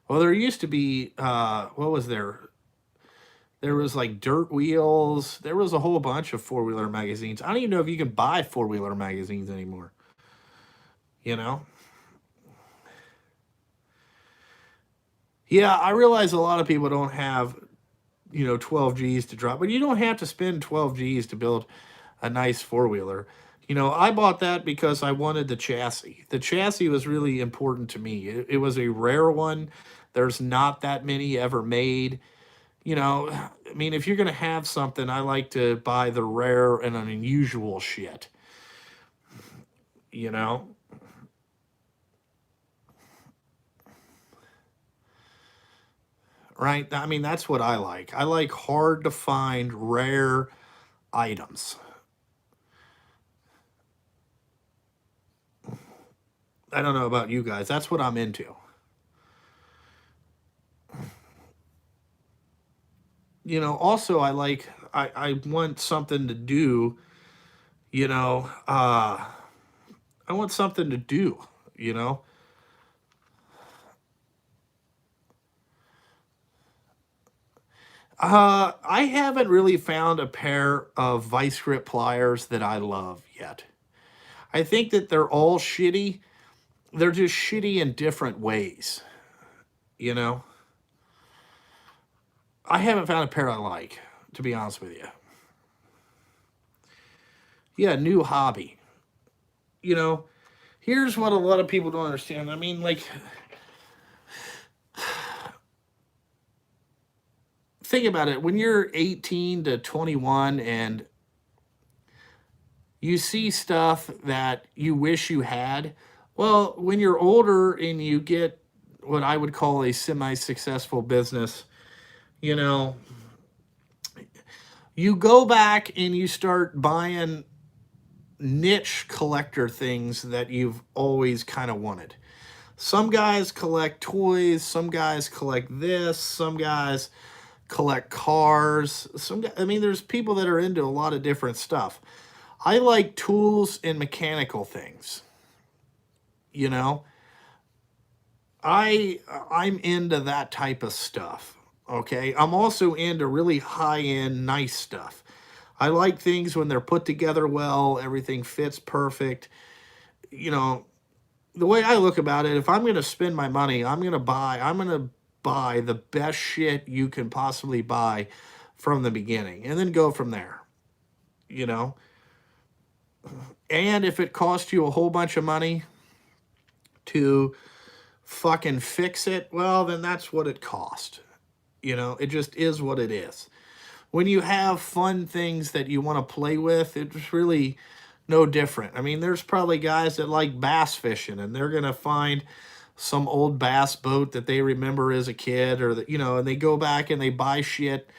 Speaker 1: Well, there used to be, what was there? There was like Dirt Wheels. There was a whole bunch of four-wheeler magazines. I don't even know if you can buy four-wheeler magazines anymore. You know? Yeah, I realize a lot of people don't have, you know, 12 G's to drop, but you don't have to spend 12 G's to build a nice four-wheeler. You know, I bought that because I wanted the chassis. The chassis was really important to me. It was a rare one. There's not that many ever made. You know, I mean, if you're going to have something, I like to buy the rare and unusual shit, you know? Right? I mean, that's what I like. I like hard to find rare items. I don't know about you guys. That's what I'm into. You know, also I want something to do, you know, I want something to do, you know. I haven't really found a pair of vice grip pliers that I love yet. I think that they're all shitty. They're just shitty in different ways, you know. I haven't found a pair I like, to be honest with you. Yeah, new hobby. You know, here's what a lot of people don't understand. I mean, like, think about it. When you're 18 to 21 and you see stuff that you wish you had, well, when you're older and you get what I would call a semi-successful business, you know, you go back and you start buying niche collector things that you've always kind of wanted. Some guys collect toys, some guys collect this, some guys collect cars. I mean, there's people that are into a lot of different stuff. I like tools and mechanical things. You know, I'm into that type of stuff. Okay, I'm also into really high end, nice stuff. I like things when they're put together well, everything fits perfect. You know, the way I look about it, if I'm going to spend my money, I'm going to buy the best shit you can possibly buy from the beginning and then go from there, you know? And if it costs you a whole bunch of money to fucking fix it, well, then that's what it cost. You know, it just is what it is. When you have fun things that you want to play with, it's really no different. I mean, there's probably guys that like bass fishing and they're going to find some old bass boat that they remember as a kid or that, you know, and they go back and they buy shit.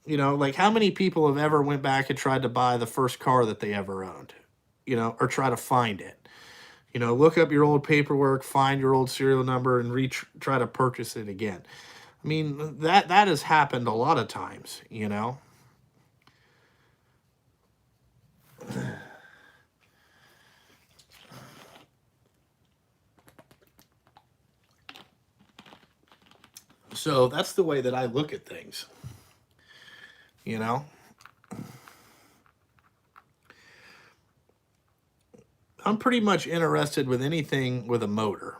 Speaker 1: You know, like how many people have ever went back and tried to buy the first car that they ever owned, you know, or try to find it? You know, look up your old paperwork, find your old serial number and try to purchase it again. I mean, that has happened a lot of times, you know. So that's the way that I look at things, you know. I'm pretty much interested with anything with a motor,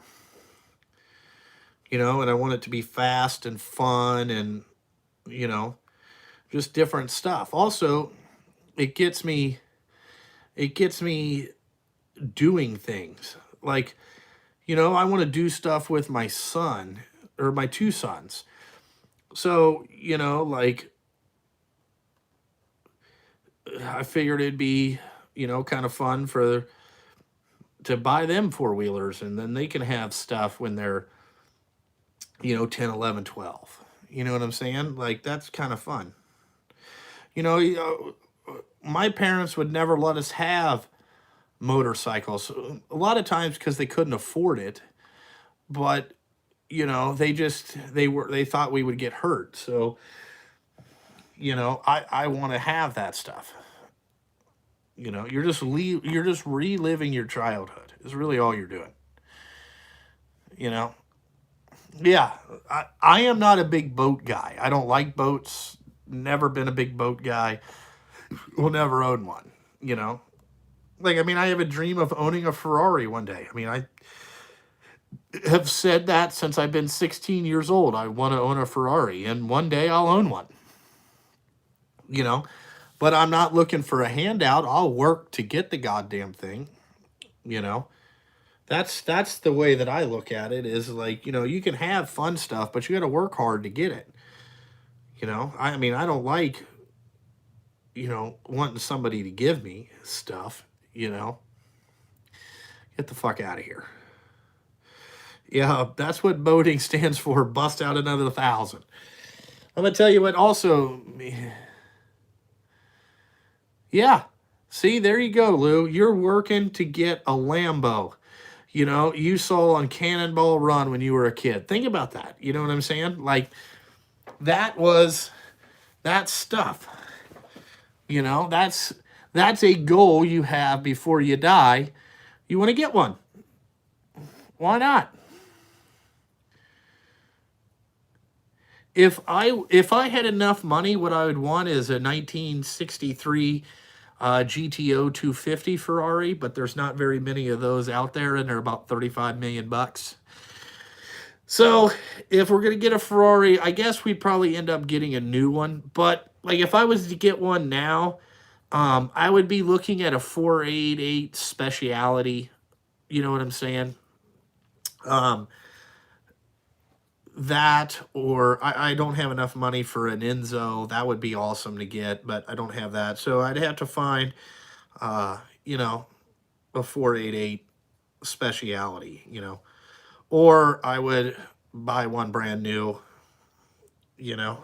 Speaker 1: you know, and I want it to be fast and fun and, you know, just different stuff. Also, it gets me it gets me doing things. Like, you know, I want to do stuff with my son or my two sons. So, you know, like I figured it'd be, you know, kind of fun for to buy them four-wheelers and then they can have stuff when they're, you know, 10, 11, 12. You know what I'm saying? Like that's kind of fun. You know, my parents would never let us have motorcycles. A lot of times because they couldn't afford it, but you know, they thought we would get hurt. So, you know, I want to have that stuff. You know, you're just reliving your childhood. Is really all you're doing. You know. Yeah, I am not a big boat guy. I don't like boats. Never been a big boat guy. Will never own one. You know, like I mean, I have a dream of owning a Ferrari one day. I mean, I have said that since I've been 16 years old. I want to own a Ferrari, and one day I'll own one. You know, but I'm not looking for a handout. I'll work to get the goddamn thing. You know, that's the way that I look at it. Is like you know, you can have fun stuff, but you got to work hard to get it. You know, I mean, I don't like, you know, wanting somebody to give me stuff, you know. Get the fuck out of here. Yeah, that's what boating stands for. Bust out another 1,000. I'm gonna tell you what. Also, yeah. See, there you go, Lou. You're working to get a Lambo. You know, you saw on Cannonball Run when you were a kid. Think about that. You know what I'm saying? Like that was that stuff. You know, that's a goal you have before you die. You want to get one. Why not? If I had enough money, what I would want is a 1963 GTO 250 Ferrari, but there's not very many of those out there, and they're about 35 million bucks. So if we're gonna get a Ferrari, I guess we'd probably end up getting a new one. But like if I was to get one now, I would be looking at a 488 Speciality. You know what I'm saying? Um, that or I don't have enough money for an Enzo. That would be awesome to get, but I don't have that. So I'd have to find, you know, a 488 Speciality, you know, or I would buy one brand new, you know.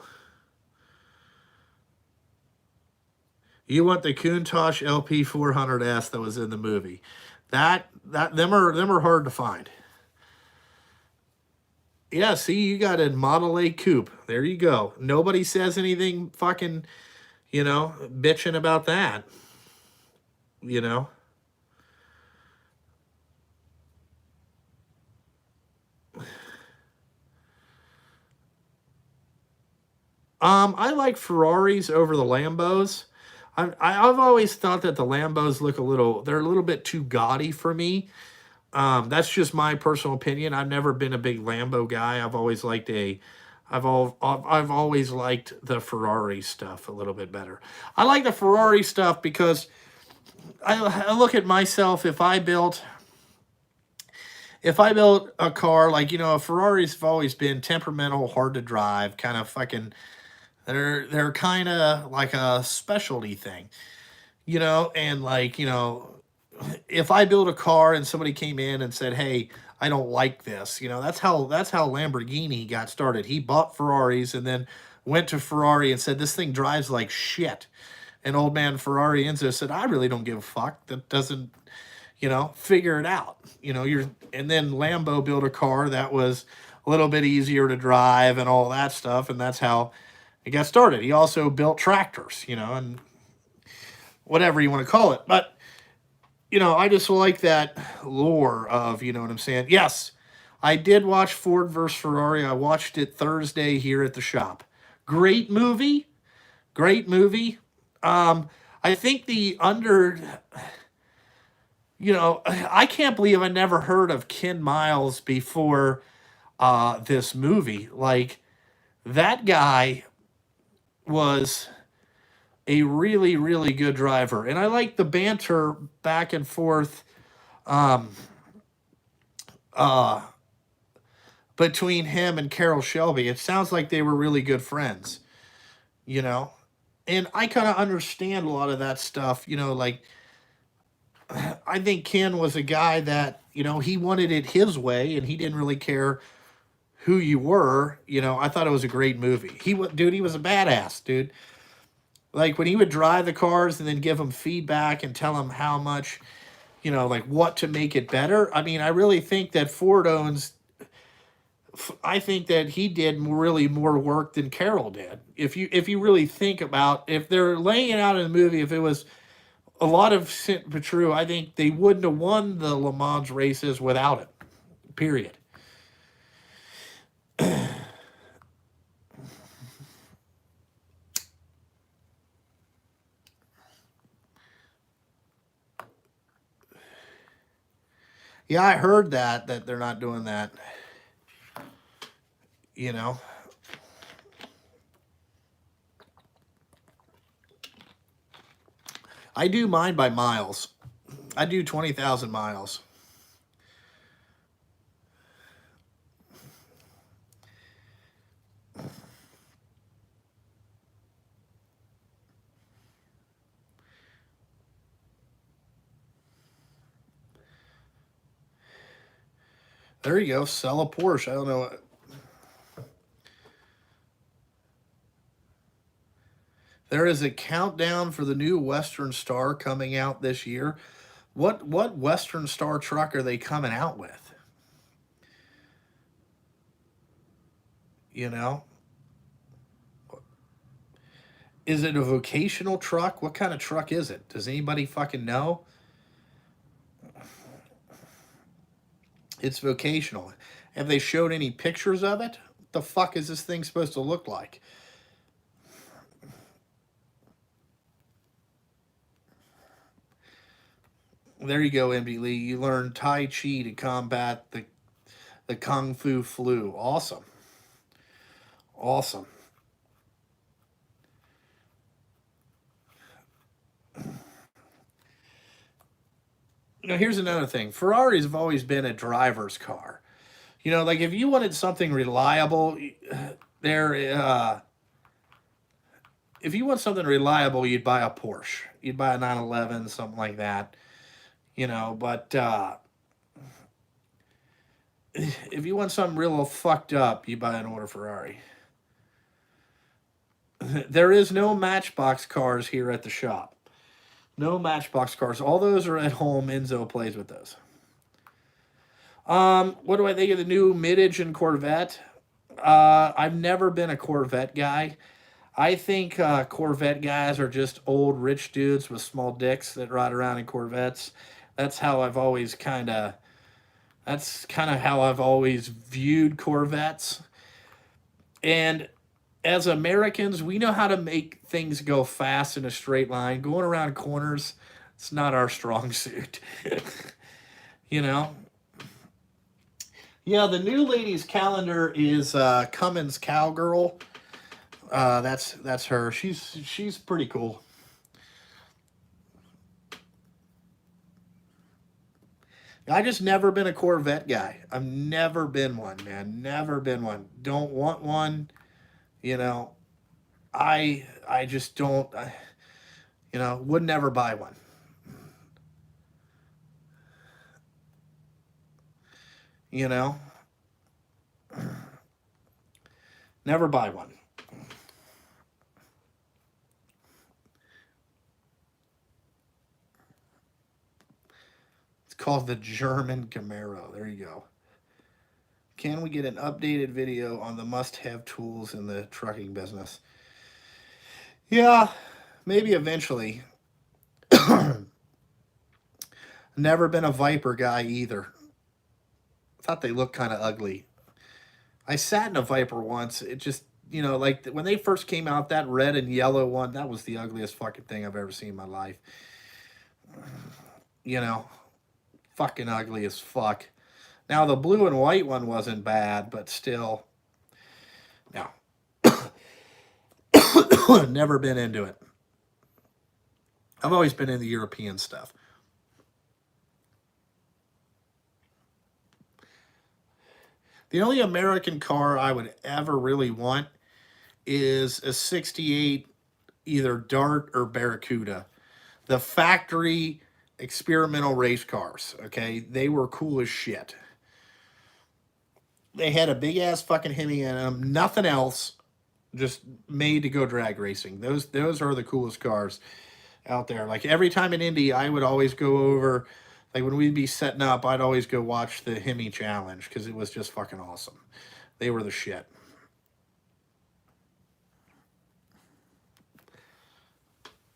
Speaker 1: You want the Countach LP 400S that was in the movie. Them are hard to find. Yeah, see, you got a Model A coupe. There you go. Nobody says anything fucking, you know, bitching about that. You know. I like Ferraris over the Lambos. I've always thought that the Lambos look they're a little bit too gaudy for me. That's just my personal opinion. I've never been a big Lambo guy. I've always liked the Ferrari stuff a little bit better. I like the Ferrari stuff because I look at myself. If I built a car like Ferraris have always been temperamental, hard to drive, kind of fucking. They're kind of like a specialty thing, and if I build a car and somebody came in and said, "Hey, I don't like this," that's how Lamborghini got started. He bought Ferraris and then went to Ferrari and said, "This thing drives like shit." And old man Ferrari Enzo said, "I really don't give a fuck. That doesn't, figure it out." And then Lambo built a car that was a little bit easier to drive and all that stuff, and that's how it got started. He also built tractors, and whatever you want to call it, but. I just like that lore of, you know what I'm saying? Yes, I did watch Ford versus Ferrari. I watched it Thursday here at the shop. Great movie. Great movie. I think I can't believe I never heard of Ken Miles before this movie. Like, that guy was a really, really good driver. And I like the banter back and forth uh, between him and Carol Shelby. It sounds like they were really good friends, you know? And I kind of understand a lot of that stuff, like, I think Ken was a guy that, he wanted it his way and he didn't really care who you were. I thought it was a great movie. He was a badass, dude. Like when he would drive the cars and then give them feedback and tell them how much, like what to make it better. I mean, I really think that I think that he did really more work than Carroll did. If you really think about, if they're laying it out in the movie, if it was a lot of true, I think they wouldn't have won the Le Mans races without it. Period. Yeah, I heard that they're not doing that. You know. I do mine by miles. I do 20,000 miles. There you go. Sell a Porsche. I don't know. There is a countdown for the new Western Star coming out this year. What Western Star truck are they coming out with? You know? Is it a vocational truck? What kind of truck is it? Does anybody fucking know? It's vocational. Have they showed any pictures of it? What the fuck is this thing supposed to look like? There you go, MD Lee. You learn Tai Chi to combat the Kung Fu flu. Awesome. Awesome. Now, here's another thing. Ferraris have always been a driver's car. You know, like if you wanted something reliable, if you want something reliable, you'd buy a Porsche. You'd buy a 911, something like that. You know, but if you want something real fucked up, you buy an older Ferrari. There is no Matchbox cars here at the shop. No Matchbox cars. All those are at home. Enzo plays with those. What do I think of the new mid-engine Corvette? I've never been a Corvette guy. I think Corvette guys are just old rich dudes with small dicks that ride around in Corvettes. That's how I've always that's kind of how I've always viewed Corvettes. And as Americans, we know how to make things go fast in a straight line. Going around corners, it's not our strong suit. You know? Yeah, the new ladies calendar is Cummins Cowgirl. That's her. She's pretty cool. I just never been a Corvette guy. I've never been one, man. Never been one. Don't want one. You know, I just don't. Would never buy one. You know, never buy one. It's called the German Camaro. There you go. Can we get an updated video on the must-have tools in the trucking business? Yeah, maybe eventually. Never been a Viper guy either. Thought they looked kind of ugly. I sat in a Viper once. It just, like when they first came out, that red and yellow one, that was the ugliest fucking thing I've ever seen in my life. Fucking ugly as fuck. Now, the blue and white one wasn't bad, but still, no. Never been into it. I've always been in the European stuff. The only American car I would ever really want is a 68, either Dart or Barracuda. The factory experimental race cars, okay? They were cool as shit. They had a big ass fucking Hemi in them, nothing else, just made to go drag racing. Those are the coolest cars out there. Like every time in Indy, I would always go over, like when we'd be setting up, I'd always go watch the Hemi Challenge because it was just fucking awesome. They were the shit.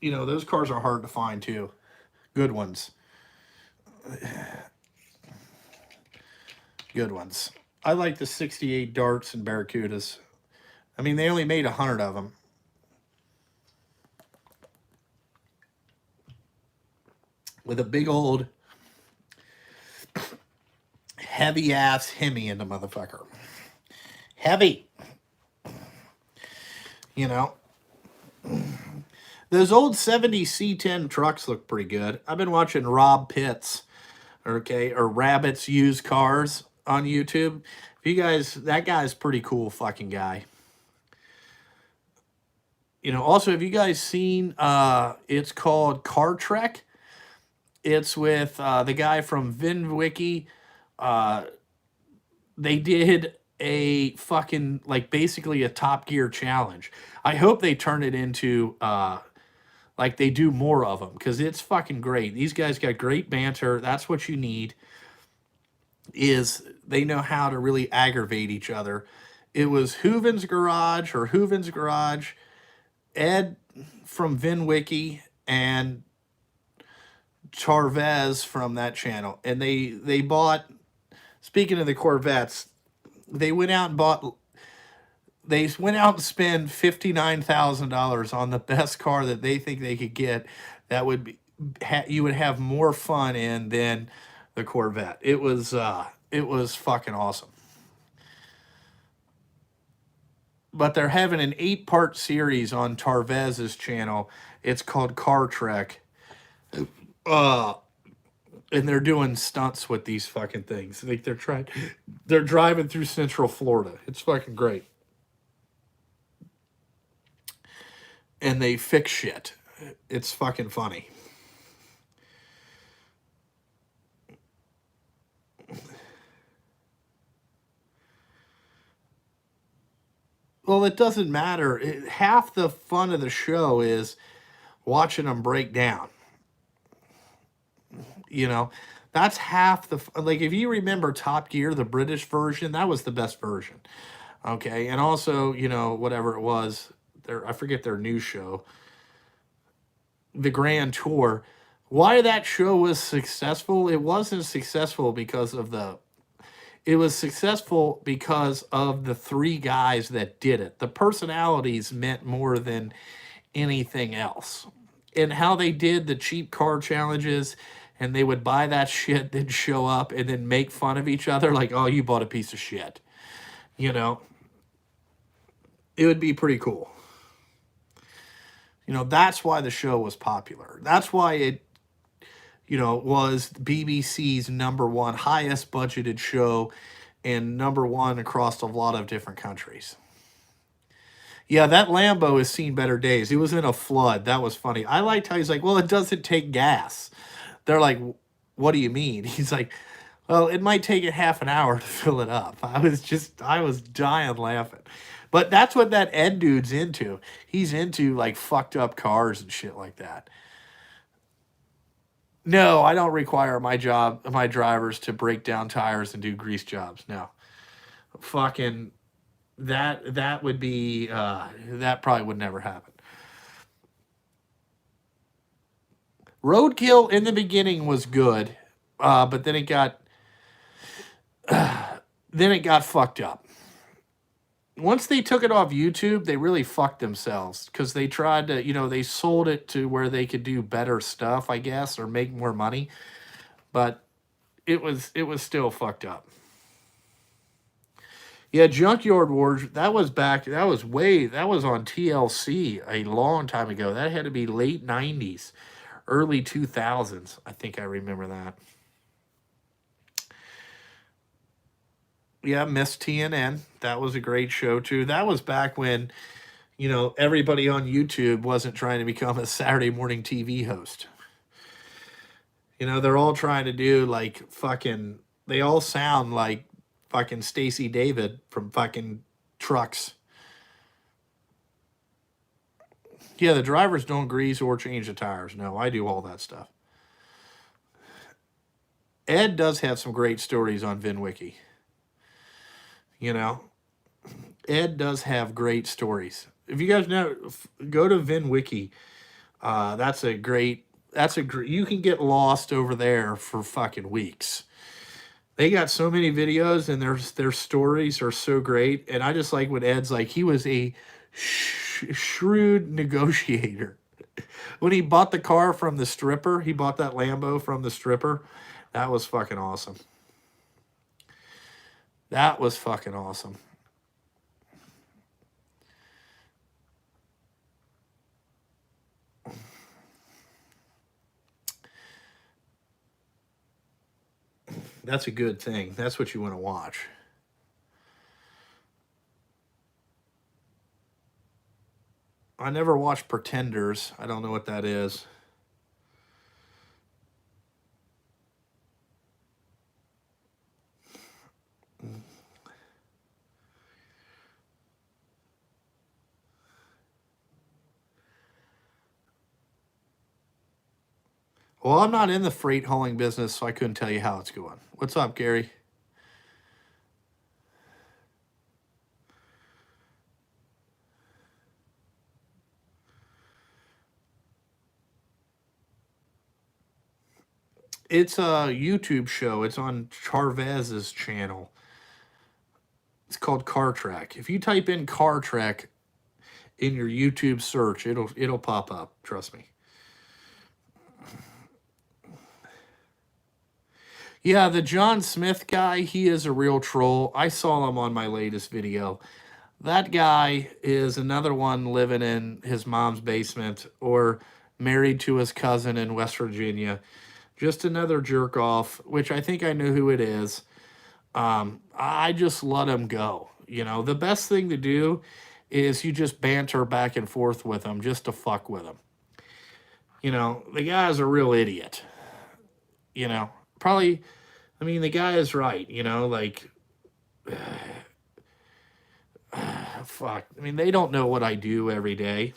Speaker 1: Those cars are hard to find too. Good ones. Good ones. I like the 68 Darts and Barracudas. I mean, they only made 100 of them. With a big old heavy ass Hemi in the motherfucker. Heavy. Those old 70 C10 trucks look pretty good. I've been watching Rob Pitts, or Rabbits Used Cars on YouTube. If you guys, that guy's pretty cool fucking guy. Also, have you guys seen, it's called Car Trek? It's with the guy from VinWiki, they did a fucking, like, basically a Top Gear challenge. I hope they turn it into like they do more of them, because it's fucking great. These guys got great banter. That's what you need, is they know how to really aggravate each other. It was Hooven's Garage, Ed from VinWiki, and Charvez from that channel. And they bought, speaking of the Corvettes, they went out and bought, they went out and spent $59,000 on the best car that they think they could get, that would be, you would have more fun in than the Corvette. It was fucking awesome. But they're having an 8-part series on Tarvez's channel. It's called Car Trek. Uh, and they're doing stunts with these fucking things. Like they're driving through Central Florida. It's fucking great. And they fix shit. It's fucking funny. Well, it doesn't matter. Half the fun of the show is watching them break down. You know, that's half the, like, if you remember Top Gear, the British version, that was the best version. Okay. And also, you know, whatever it was, I forget their new show, the Grand Tour. Why that show was successful? It wasn't successful because of it was successful because of the 3 guys that did it. The personalities meant more than anything else. And how they did the cheap car challenges, and they would buy that shit, then show up and then make fun of each other like, oh, you bought a piece of shit. You know, it would be pretty cool. You know, that's why the show was popular. That's why it, you know, was BBC's #1 highest budgeted show and #1 across a lot of different countries. Yeah, that Lambo has seen better days. He was in a flood. That was funny. I liked how he's like, well, it doesn't take gas. They're like, what do you mean? He's like, well, it might take it half an hour to fill it up. I was dying laughing. But that's what that Ed dude's into. He's into like fucked up cars and shit like that. No, I don't require my drivers to break down tires and do grease jobs. No. Fucking that would be that probably would never happen. Roadkill in the beginning was good, but then it got fucked up. Once they took it off YouTube, they really fucked themselves, because they tried to, you know, they sold it to where they could do better stuff, I guess, or make more money, but it was still fucked up. Yeah, Junkyard Wars, that was on TLC a long time ago. That had to be late 90s, early 2000s. I think I remember that. Yeah, Miss TNN. That was a great show too. That was back when, you know, everybody on YouTube wasn't trying to become a Saturday morning TV host. You know, they're all trying to do like fucking, they all sound like fucking Stacey David from fucking Trucks. Yeah, the drivers don't grease or change the tires. No, I do all that stuff. Ed does have some great stories on VinWiki. You know, Ed does have great stories. If you guys know, go to VinWiki. You can get lost over there for fucking weeks. They got so many videos, and their stories are so great. And I just like what Ed's like. He was a shrewd negotiator. When he bought the car from the stripper, he bought that Lambo from the stripper. That was fucking awesome. That was fucking awesome. That's a good thing. That's what you want to watch. I never watched Pretenders. I don't know what that is. Well, I'm not in the freight hauling business, so I couldn't tell you how it's going. What's up, Gary? It's a YouTube show. It's on Charvez's channel. It's called Car Trek. If you type in Car Trek in your YouTube search, it'll pop up. Trust me. Yeah, the John Smith guy, he is a real troll. I saw him on my latest video. That guy is another one living in his mom's basement or married to his cousin in West Virginia. Just another jerk off, which I think I know who it is. I just let him go. You know, the best thing to do is you just banter back and forth with him just to fuck with him. You know, the guy's a real idiot. You know, probably, I mean, the guy is right, you know, like, fuck. I mean, they don't know what I do every day.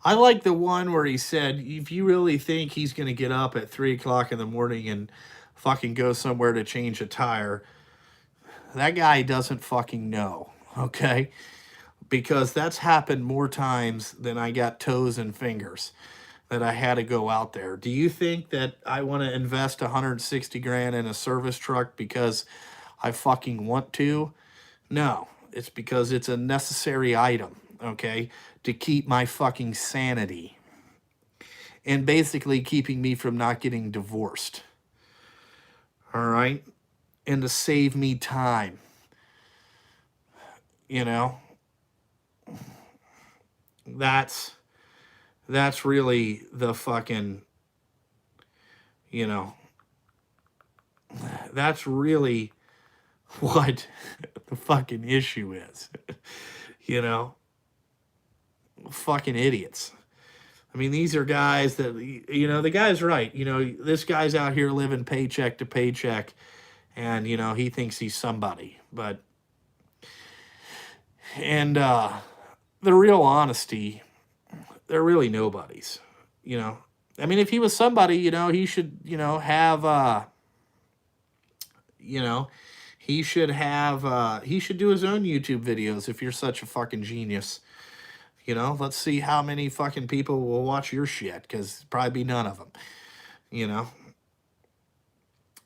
Speaker 1: I like the one where he said, if you really think he's going to get up at 3 o'clock in the morning and fucking go somewhere to change a tire, that guy doesn't fucking know, okay? Because that's happened more times than I got toes and fingers that I had to go out there. Do you think that I want to invest 160 grand in a service truck because I fucking want to? No, it's because it's a necessary item, okay, to keep my fucking sanity and basically keeping me from not getting divorced. All right? And to save me time. You know? That's really the fucking, you know, that's really what the fucking issue is. You know? Fucking idiots. I mean, these are guys that, you know, the guy's right. You know, this guy's out here living paycheck to paycheck, and, you know, he thinks he's somebody. But, and the real honesty, they're really nobodies, you know. I mean, if he was somebody, you know, he should, you know, have, you know, he should do his own YouTube videos if you're such a fucking genius. You know, let's see how many fucking people will watch your shit, because probably be none of them. You know,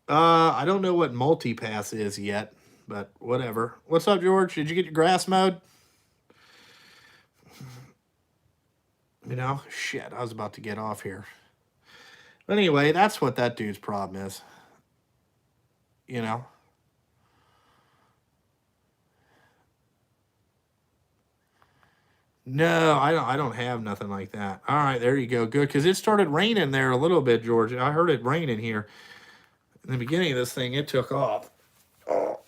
Speaker 1: I don't know what multipass is yet, but whatever. What's up, George? Did you get your grass mowed? You know, shit, I was about to get off here. But anyway, that's what that dude's problem is. You know. No, I don't have nothing like that. All right, there you go. Good, because it started raining there a little bit, George. I heard it raining here. In the beginning of this thing, it took off. Oh.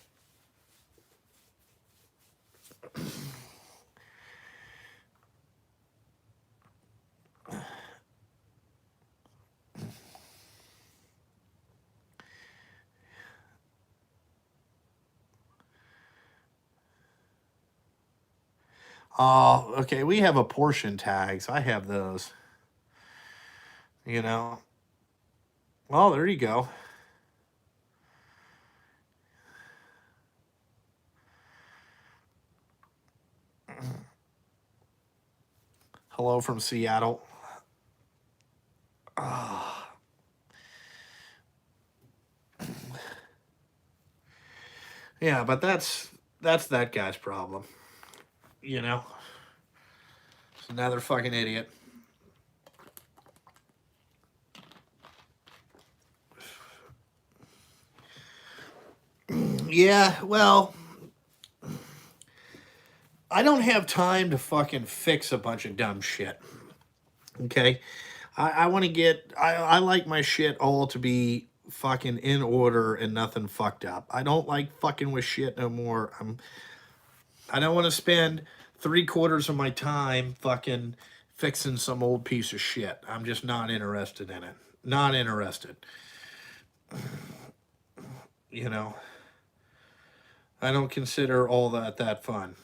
Speaker 1: Oh, okay. We have apportion tags. I have those. You know. Well, there you go. Hello from Seattle. Oh. Yeah, but that's that guy's problem. You know. It's another fucking idiot. Yeah, well, I don't have time to fucking fix a bunch of dumb shit. Okay? I want to get, I like my shit all to be fucking in order and nothing fucked up. I don't like fucking with shit no more. I don't want to spend 3/4 of my time fucking fixing some old piece of shit. I'm just not interested in it. Not interested. You know, I don't consider all that fun.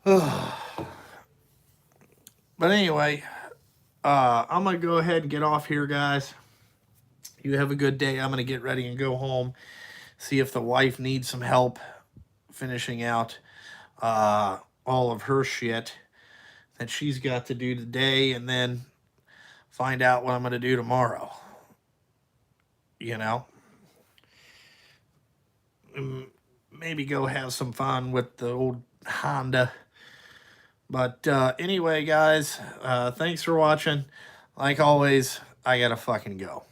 Speaker 1: But anyway, I'm going to go ahead and get off here, guys. You have a good day. I'm going to get ready and go home. See if the wife needs some help finishing out all of her shit that she's got to do today, and then find out what I'm going to do tomorrow. You know? Maybe go have some fun with the old Honda. But anyway, guys, thanks for watching. Like always, I gotta fucking go.